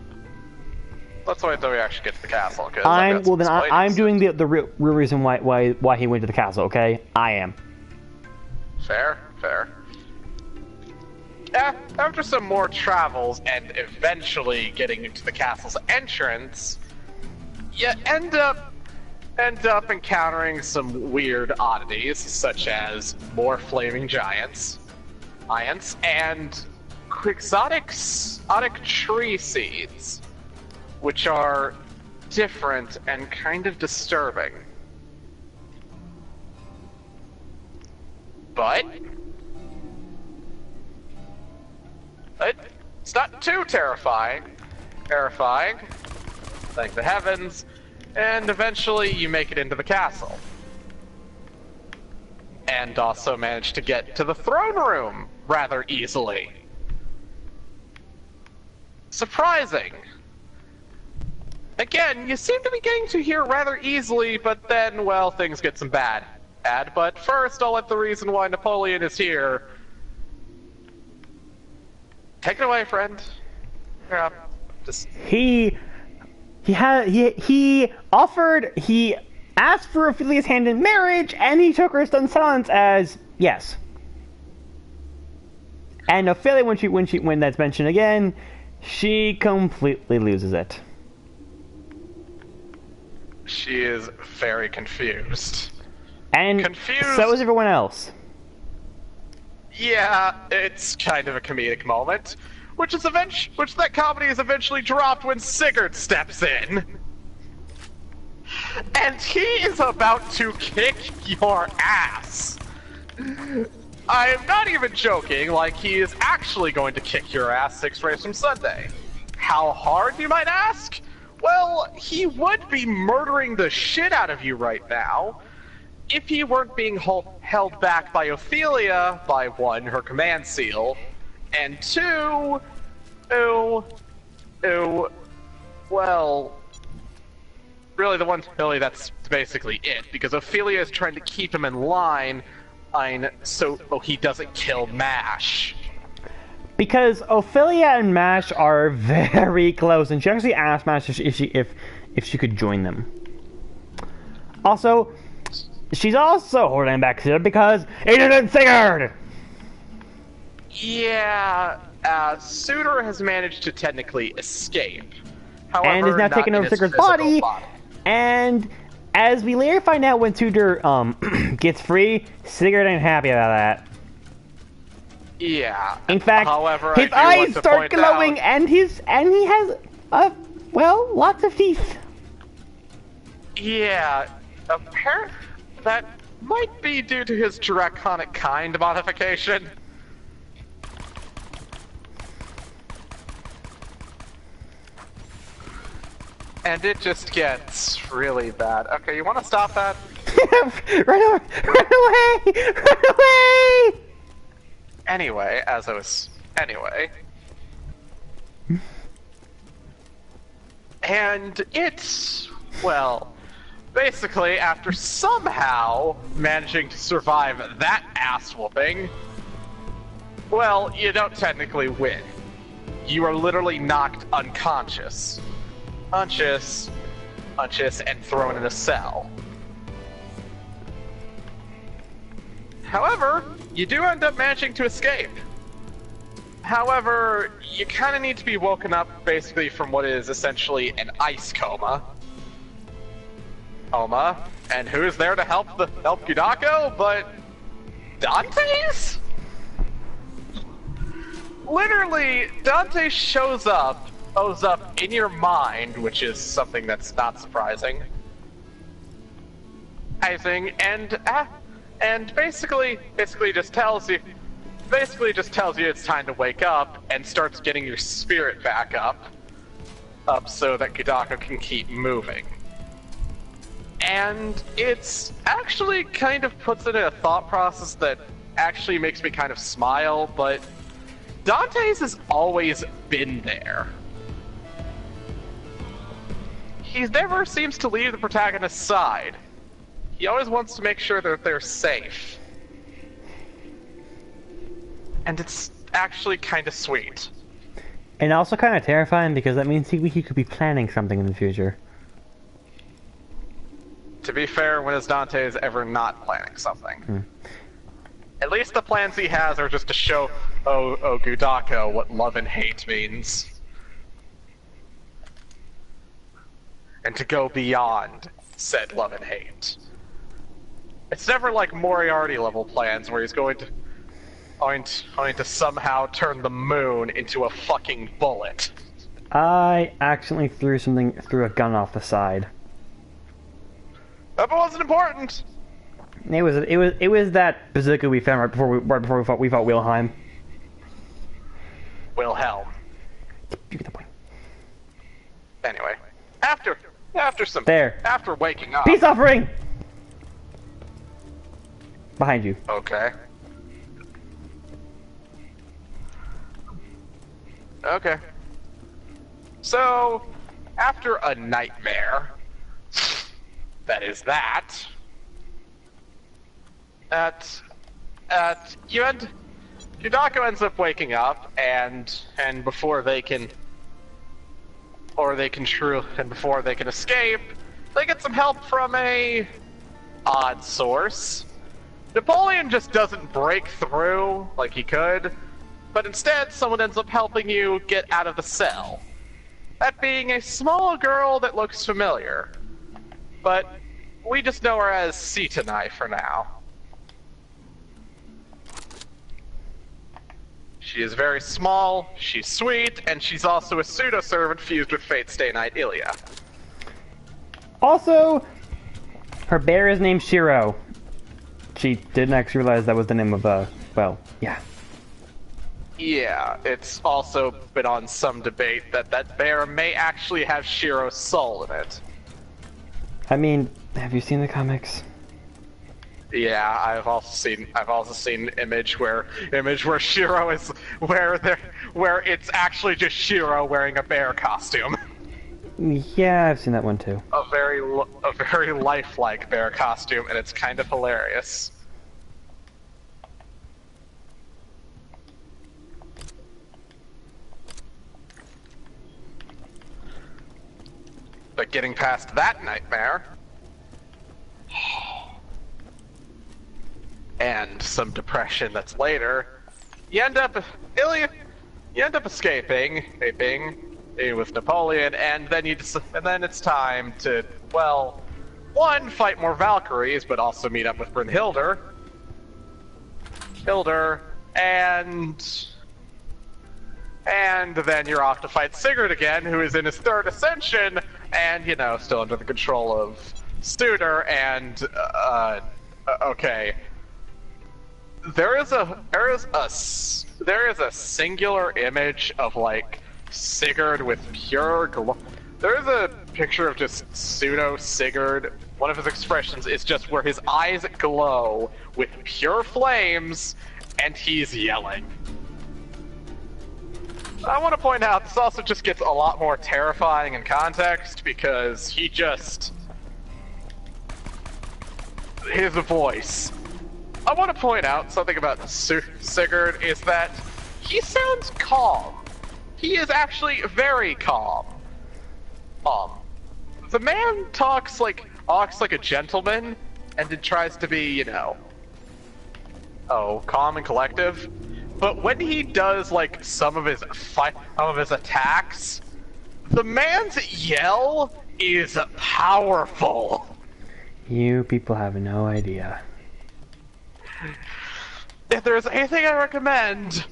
Let's wait until we actually get to the castle. I'm doing the real reason why he went to the castle. Okay, I am. Fair. After some more travels and eventually getting into the castle's entrance, you end up encountering some weird oddities, such as more flaming giants, and quixotic tree seeds, which are different and kind of disturbing. But it's not too terrifying. Thank the heavens. And eventually you make it into the castle. And also manage to get to the throne room rather easily. Surprising. Again, you seem to be getting to here rather easily, but then, well, things get some bad. But first, I'll let the reason why Napoleon is here. Take it away, friend. Yeah, just... He asked for Ophelia's hand in marriage, and he took her stunned silence as yes. And Ophelia, when that's mentioned again, she completely loses it. She is very confused. And so is everyone else. Yeah, it's kind of a comedic moment, which that comedy is eventually dropped when Sigurd steps in. And he is about to kick your ass. I am not even joking, like he is actually going to kick your ass 6 rays from Sunday. How hard, you might ask? Well, he would be murdering the shit out of you right now, if he weren't being held back by Ophelia, by 1, her command seal, and 2, well, really that's basically it, because Ophelia is trying to keep him in line, so he doesn't kill Mash. Because Ophelia and Mash are very close, and she actually asked Mash if she could join them. Also, she's also holding back Sigurd because he didn't Sigurd! Yeah, Suitor has managed to technically escape. However, and is now taking over Sigurd's body. And as we later find out when Suitor gets free, Sigurd ain't happy about that. Yeah. In fact, however, his eyes start glowing, and he has lots of teeth. Yeah, apparently that might be due to his draconic kind modification. And it just gets really bad. Okay, you want to stop that? Run away! Anyway, and it's, well, basically after somehow managing to survive that ass whooping, well, you don't technically win. You are literally knocked unconscious. And thrown in a cell. However, you do end up managing to escape. However, you kind of need to be woken up basically from what is essentially an ice coma. And who's there to help Kudako but Dante's? Literally, Dante shows up in your mind, which is something that's not surprising. And basically just tells you it's time to wake up and starts getting your spirit back up so that Kudako can keep moving. And it's actually kind of puts it in a thought process that actually makes me kind of smile, but Dante's has always been there. he never seems to leave the protagonist's side. He always wants to make sure that they're safe. And it's actually kind of sweet. And also kind of terrifying because that means he could be planning something in the future. To be fair, when is Dante is ever not planning something? At least the plans he has are just to show Gudako what love and hate means. And to go beyond said love and hate. It's never like Moriarty level plans where he's going to somehow turn the moon into a fucking bullet. I accidentally threw a gun off the side. That wasn't important. It was that bazooka we found right before we fought Wilhelm. Wilhelm. You get the point. Anyway, after waking up. Peace offering. Behind you. Okay. Okay. So, after a nightmare, that is that, Yudako ends up waking up, and before they can escape, they get some help from a odd source. Napoleon just doesn't break through like he could, but instead someone ends up helping you get out of the cell. That being a small girl that looks familiar, but we just know her as Sitanai for now. She is very small, she's sweet, and she's also a pseudo-servant fused with Fate Stay Night Ilya. Also, her bear is named Shiro. She didn't actually realize that was the name of, well, yeah. Yeah, it's also been on some debate that bear may actually have Shiro's soul in it. I mean, have you seen the comics? Yeah, I've also seen image where Shiro is where it's actually just Shiro wearing a bear costume. Yeah, I've seen that one too. A very lifelike bear costume, and it's kind of hilarious. But getting past that nightmare, and some depression that's later, you end up escaping with Napoleon, and then it's time to, well, one, fight more Valkyries, but also meet up with Brynhildr, and then you're off to fight Sigurd again, who is in his third ascension, and, you know, still under the control of Studer, and, okay. There is a singular image of, like, Sigurd with pure glow. There is a picture of just pseudo Sigurd. One of his expressions is just where his eyes glow with pure flames, and he's yelling. I want to point out, this also just gets a lot more terrifying in context, because his voice. I want to point out something about Sigurd is that he sounds calm. He is actually very calm. The man talks like a gentleman, and it tries to be, you know, calm and collective. But when he does, like, some of his attacks, the man's yell is powerful. You people have no idea. If there's anything I recommend,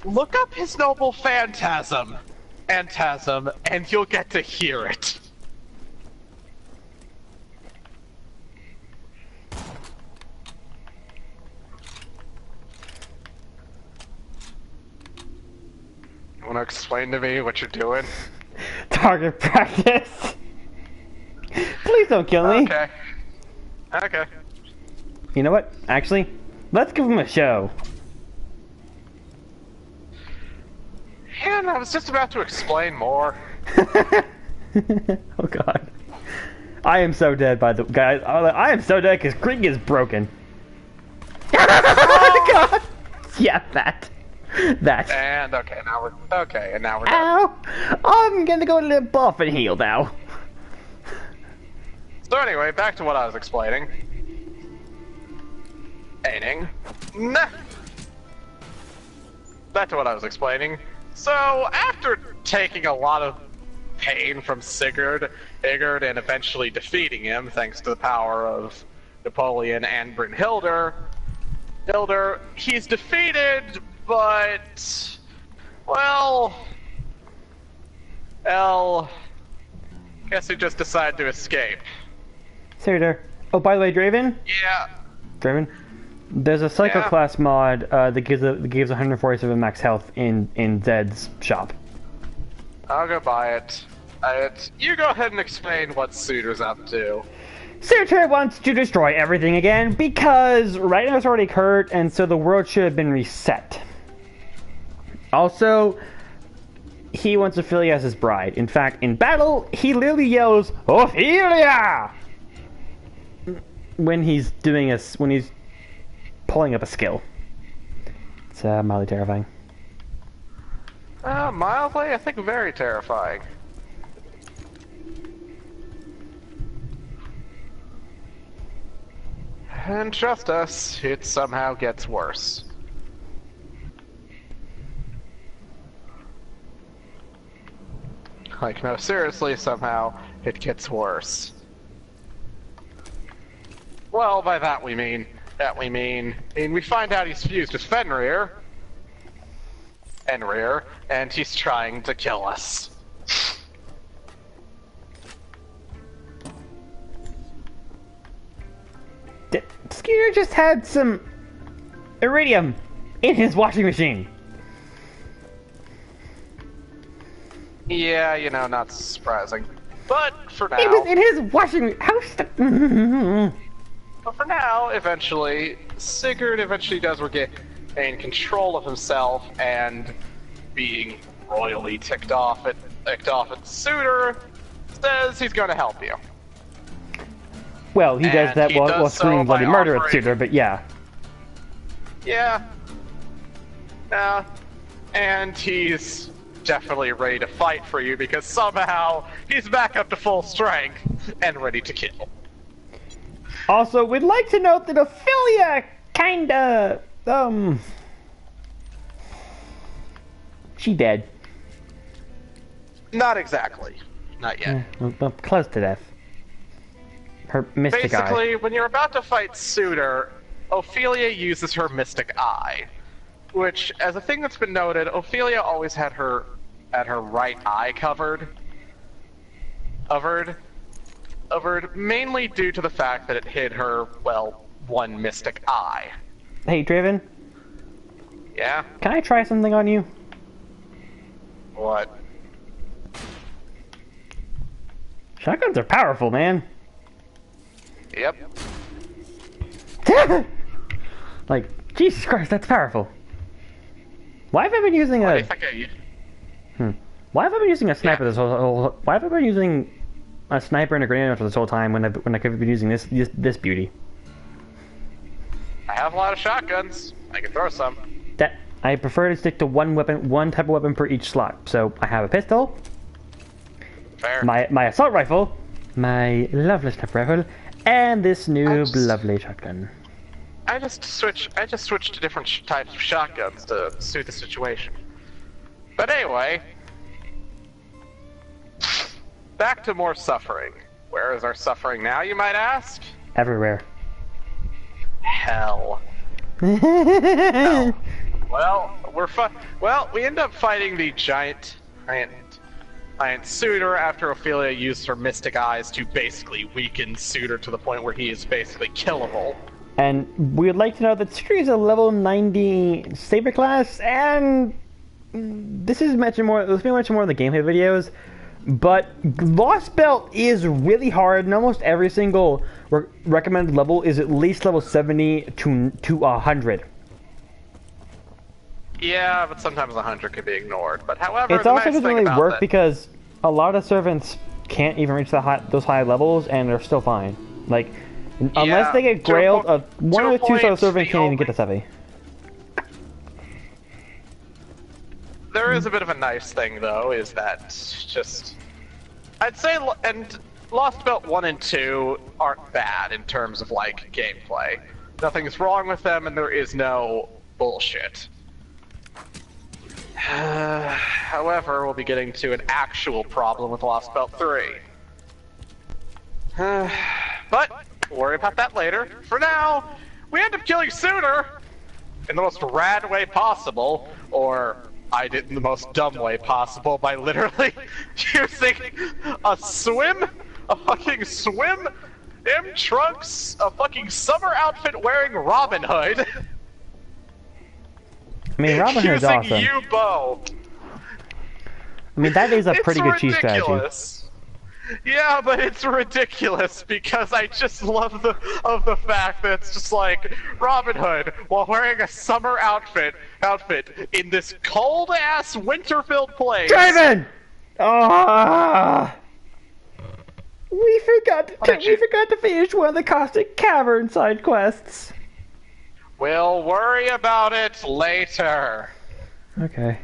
look up his noble phantasm, and you'll get to hear it. Want to explain to me what you're doing? Target practice. Please don't kill me. Okay. Okay. You know what? Actually, let's give him a show. And I was just about to explain more. Oh god. I am so dead by the guys. I am so dead because Krieg is broken. God. Yeah, that. And okay, now we're done. Ow! I'm gonna go a little buff and heal now. So anyway, back to what I was explaining. Nah. Back to what I was explaining. So after taking a lot of pain from Sigurd, and eventually defeating him thanks to the power of Napoleon and Brynhildr, he's defeated, but well, guess he just decided to escape. Sigurd. Oh, by the way, Draven. Yeah. Draven. There's a Psycho class mod that gives 147 max health in Zed's shop. I'll go buy it. You go ahead and explain what Suitor's up to. Suitor wants to destroy everything again because Ragnar's already occurred, and so the world should have been reset. Also, he wants Ophelia as his bride. In fact, in battle, he literally yells, "Ophelia!" when he's pulling up a skill. It's mildly terrifying. Mildly, I think very terrifying. And trust us, it somehow gets worse. Like, no, seriously, somehow it gets worse. Well, by that we mean we find out he's fused with Fenrir, and he's trying to kill us. Skeeter just had some iridium in his washing machine. Yeah, you know, not surprising. But for now, It was in his washing house. but for now, Sigurd eventually does regain control of himself, and being royally ticked off at Suitor, says he's going to help you. Well, he does that while screaming bloody murder at Suitor, but yeah. Yeah. And he's definitely ready to fight for you because somehow he's back up to full strength and ready to kill. Also, we'd like to note that Ophelia kinda, she dead. Not exactly. Not yet. Well, close to death. Her mystic eye. Basically, when you're about to fight Suitor, Ophelia uses her mystic eye. Which, as a thing that's been noted, Ophelia always had her right eye covered, mainly due to the fact that it hid her, well, one mystic eye. Hey, Draven? Yeah? Can I try something on you? What? Shotguns are powerful, man. Yep. Like, Jesus Christ, that's powerful. Why have I been using a... Why have I been using a sniper this whole... Why have I been using a sniper and a grenade launcher this whole time when I could have been using this beauty? I have a lot of shotguns. I can throw some. I prefer to stick to one type of weapon per each slot. So I have a pistol, Fair. my assault rifle, my lovely sniper rifle, and this new lovely shotgun. I just switched to different types of shotguns to suit the situation. But anyway, back to more suffering. Where is our suffering now, you might ask? Everywhere. Hell. Hell. Well, we end up fighting the giant Suitor after Ophelia used her mystic eyes to basically weaken Suitor to the point where he is basically killable. And we'd like to know that Suitor is a level 90 saber class, and this is mentioned more. This been mentioned more in the gameplay videos. But Lostbelt is really hard, and almost every single recommended level is at least level 70 to 100. Yeah, but sometimes 100 can be ignored. But however, It's also doesn't really work because a lot of servants can't even reach those high levels, and they're still fine. Like, unless Yeah, they get to a grailed, po- one to a of the two-star point, servants the can't even only- get this heavy. There is a bit of a nice thing, though, is that just... I'd say, and Lostbelt 1 and 2 aren't bad in terms of, like, gameplay. Nothing's wrong with them, and there is no bullshit. However, we'll be getting to an actual problem with Lostbelt 3. But, we'll worry about that later. For now, we end up killing Suitor in the most rad way possible, or I did in the most dumb way possible by literally using a fucking swim, trunks, a fucking summer outfit wearing Robin Hood. I mean, Robin Hood's using awesome. U-bow. I mean, that is a It's pretty good cheese strategy. ridiculous. Yeah, but it's ridiculous because I just love the fact that it's just like Robin Hood while wearing a summer outfit in this cold ass winter-filled place. Draven! Ah! We forgot to finish one of the Caustic Cavern side quests. We'll worry about it later. Okay.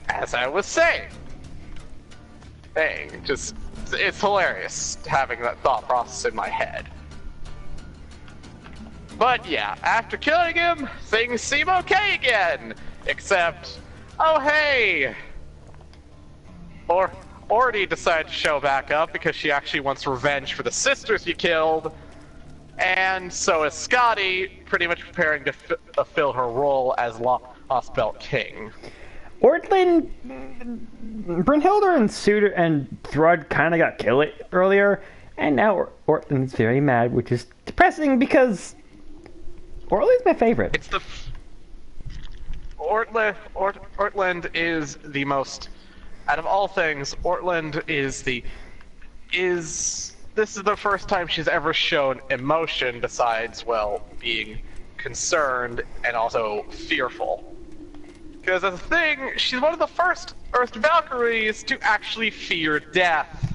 As I was saying. It's hilarious having that thought process in my head. But yeah, after killing him, things seem okay again. Except, oh hey! Ordy decided to show back up because she actually wants revenge for the sisters you killed. And so is Scotty, pretty much preparing to fill her role as Lostbelt King. Ortland, Brynhilde and Suitor and Thrud kind of got killed earlier, and now Ortland's very mad, which is depressing because Ortland's my favorite. It's the Ortland is the most, out of all things, Ortland is this is the first time she's ever shown emotion besides, well, being concerned and also fearful. Because as a thing, she's one of the first Earth Valkyries to actually fear death.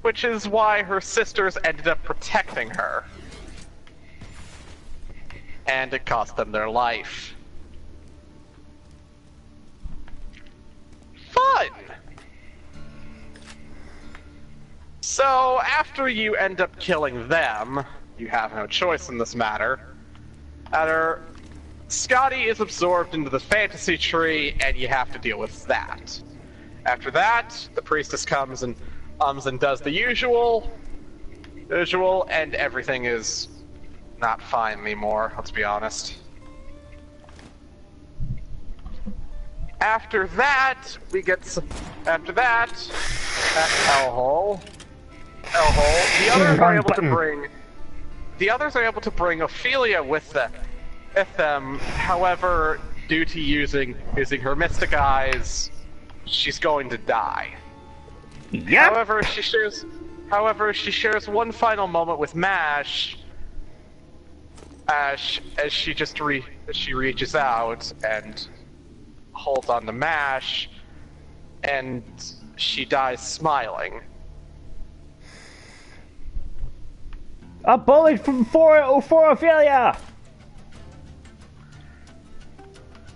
Which is why her sisters ended up protecting her. And it cost them their life. Fun! So, after you end up killing them, you have no choice in this matter. Scotty is absorbed into the fantasy tree, and you have to deal with that. After that, the priestess comes and does the usual, and everything is not fine anymore, let's be honest. After that, at Hellhole, the others are able to bring Ophelia with them. However, due to using her mystic eyes, she's going to die. Yep. However, she shares one final moment with Mash. As she reaches out and holds on to Mash, and she dies smiling. A bullet for Ophelia!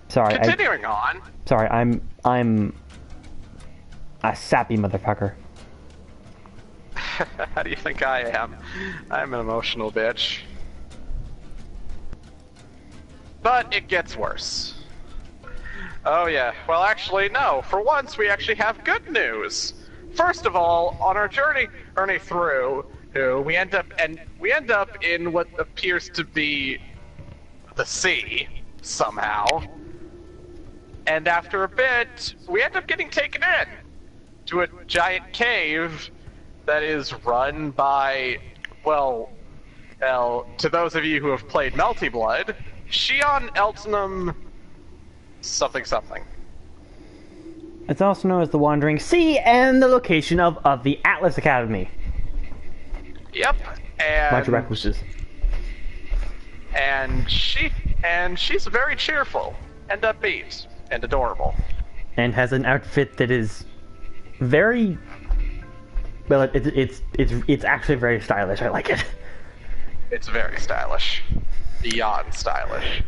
Sorry, Continuing on. Sorry, I'm a sappy motherfucker. How do you think I am? I'm an emotional bitch. But it gets worse. Oh yeah, well actually no, for once we actually have good news. First of all, on our journey through, we end up in what appears to be the sea, somehow. And after a bit, we end up getting taken in to a giant cave that is run by, well, to those of you who have played Melty Blood, Shion Eltonum something. It's also known as the Wandering Sea and the location of the Atlas Academy. Yep, and bunch of recluses. And she's very cheerful and upbeat. and adorable. And has an outfit that is very... Well, it's actually very stylish. I like it. It's very stylish. Beyond stylish.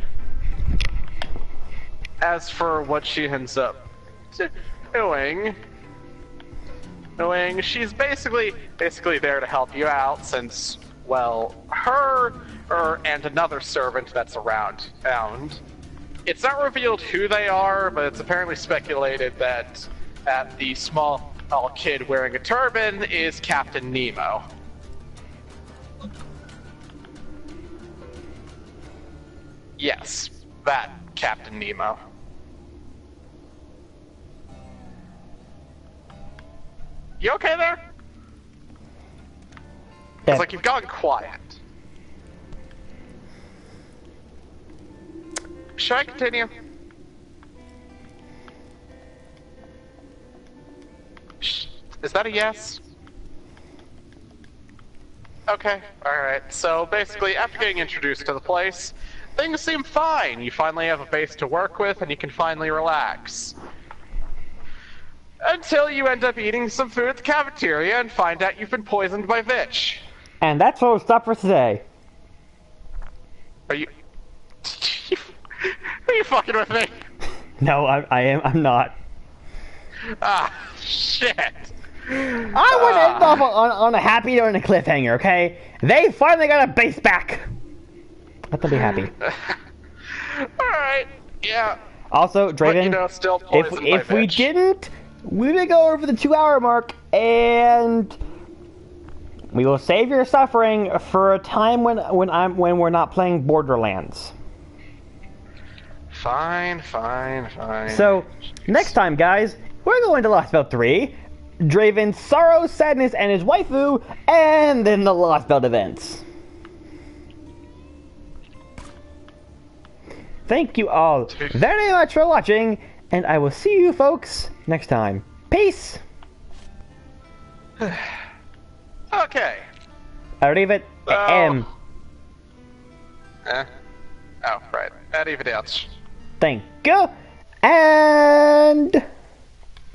As for what she ends up doing, she's basically there to help you out since, well, her and another servant that's around. It's not revealed who they are, but it's apparently speculated that the small kid wearing a turban is Captain Nemo. Yes, that Captain Nemo. You okay there? It's like you've gone quiet. Should I continue? Is that a yes? Okay, alright. So basically, after getting introduced to the place, things seem fine. You finally have a base to work with, and you can finally relax. Until you end up eating some food at the cafeteria and find out you've been poisoned by Vitch. And that's where we'll stop for today. Are you... Are you fucking with me? No, I'm not. Ah, shit. I want to end off on a happy note and a cliffhanger, okay? They finally got a base back. Let them be happy. Alright, yeah. Also, Draven, But, you know, still poisoned by if we Vitch. didn't, we would go over the 2-hour mark, and we will save your suffering for a time when we're not playing Borderlands. Fine. So, next time, guys, we're going to Lostbelt 3, Draven's sorrow, sadness, and his waifu, and then the Lostbelt events. Thank you all very much for watching, and I will see you folks next time. Peace! Okay. Arrivederci. Oh, right. Arrivederci. Thank you, and...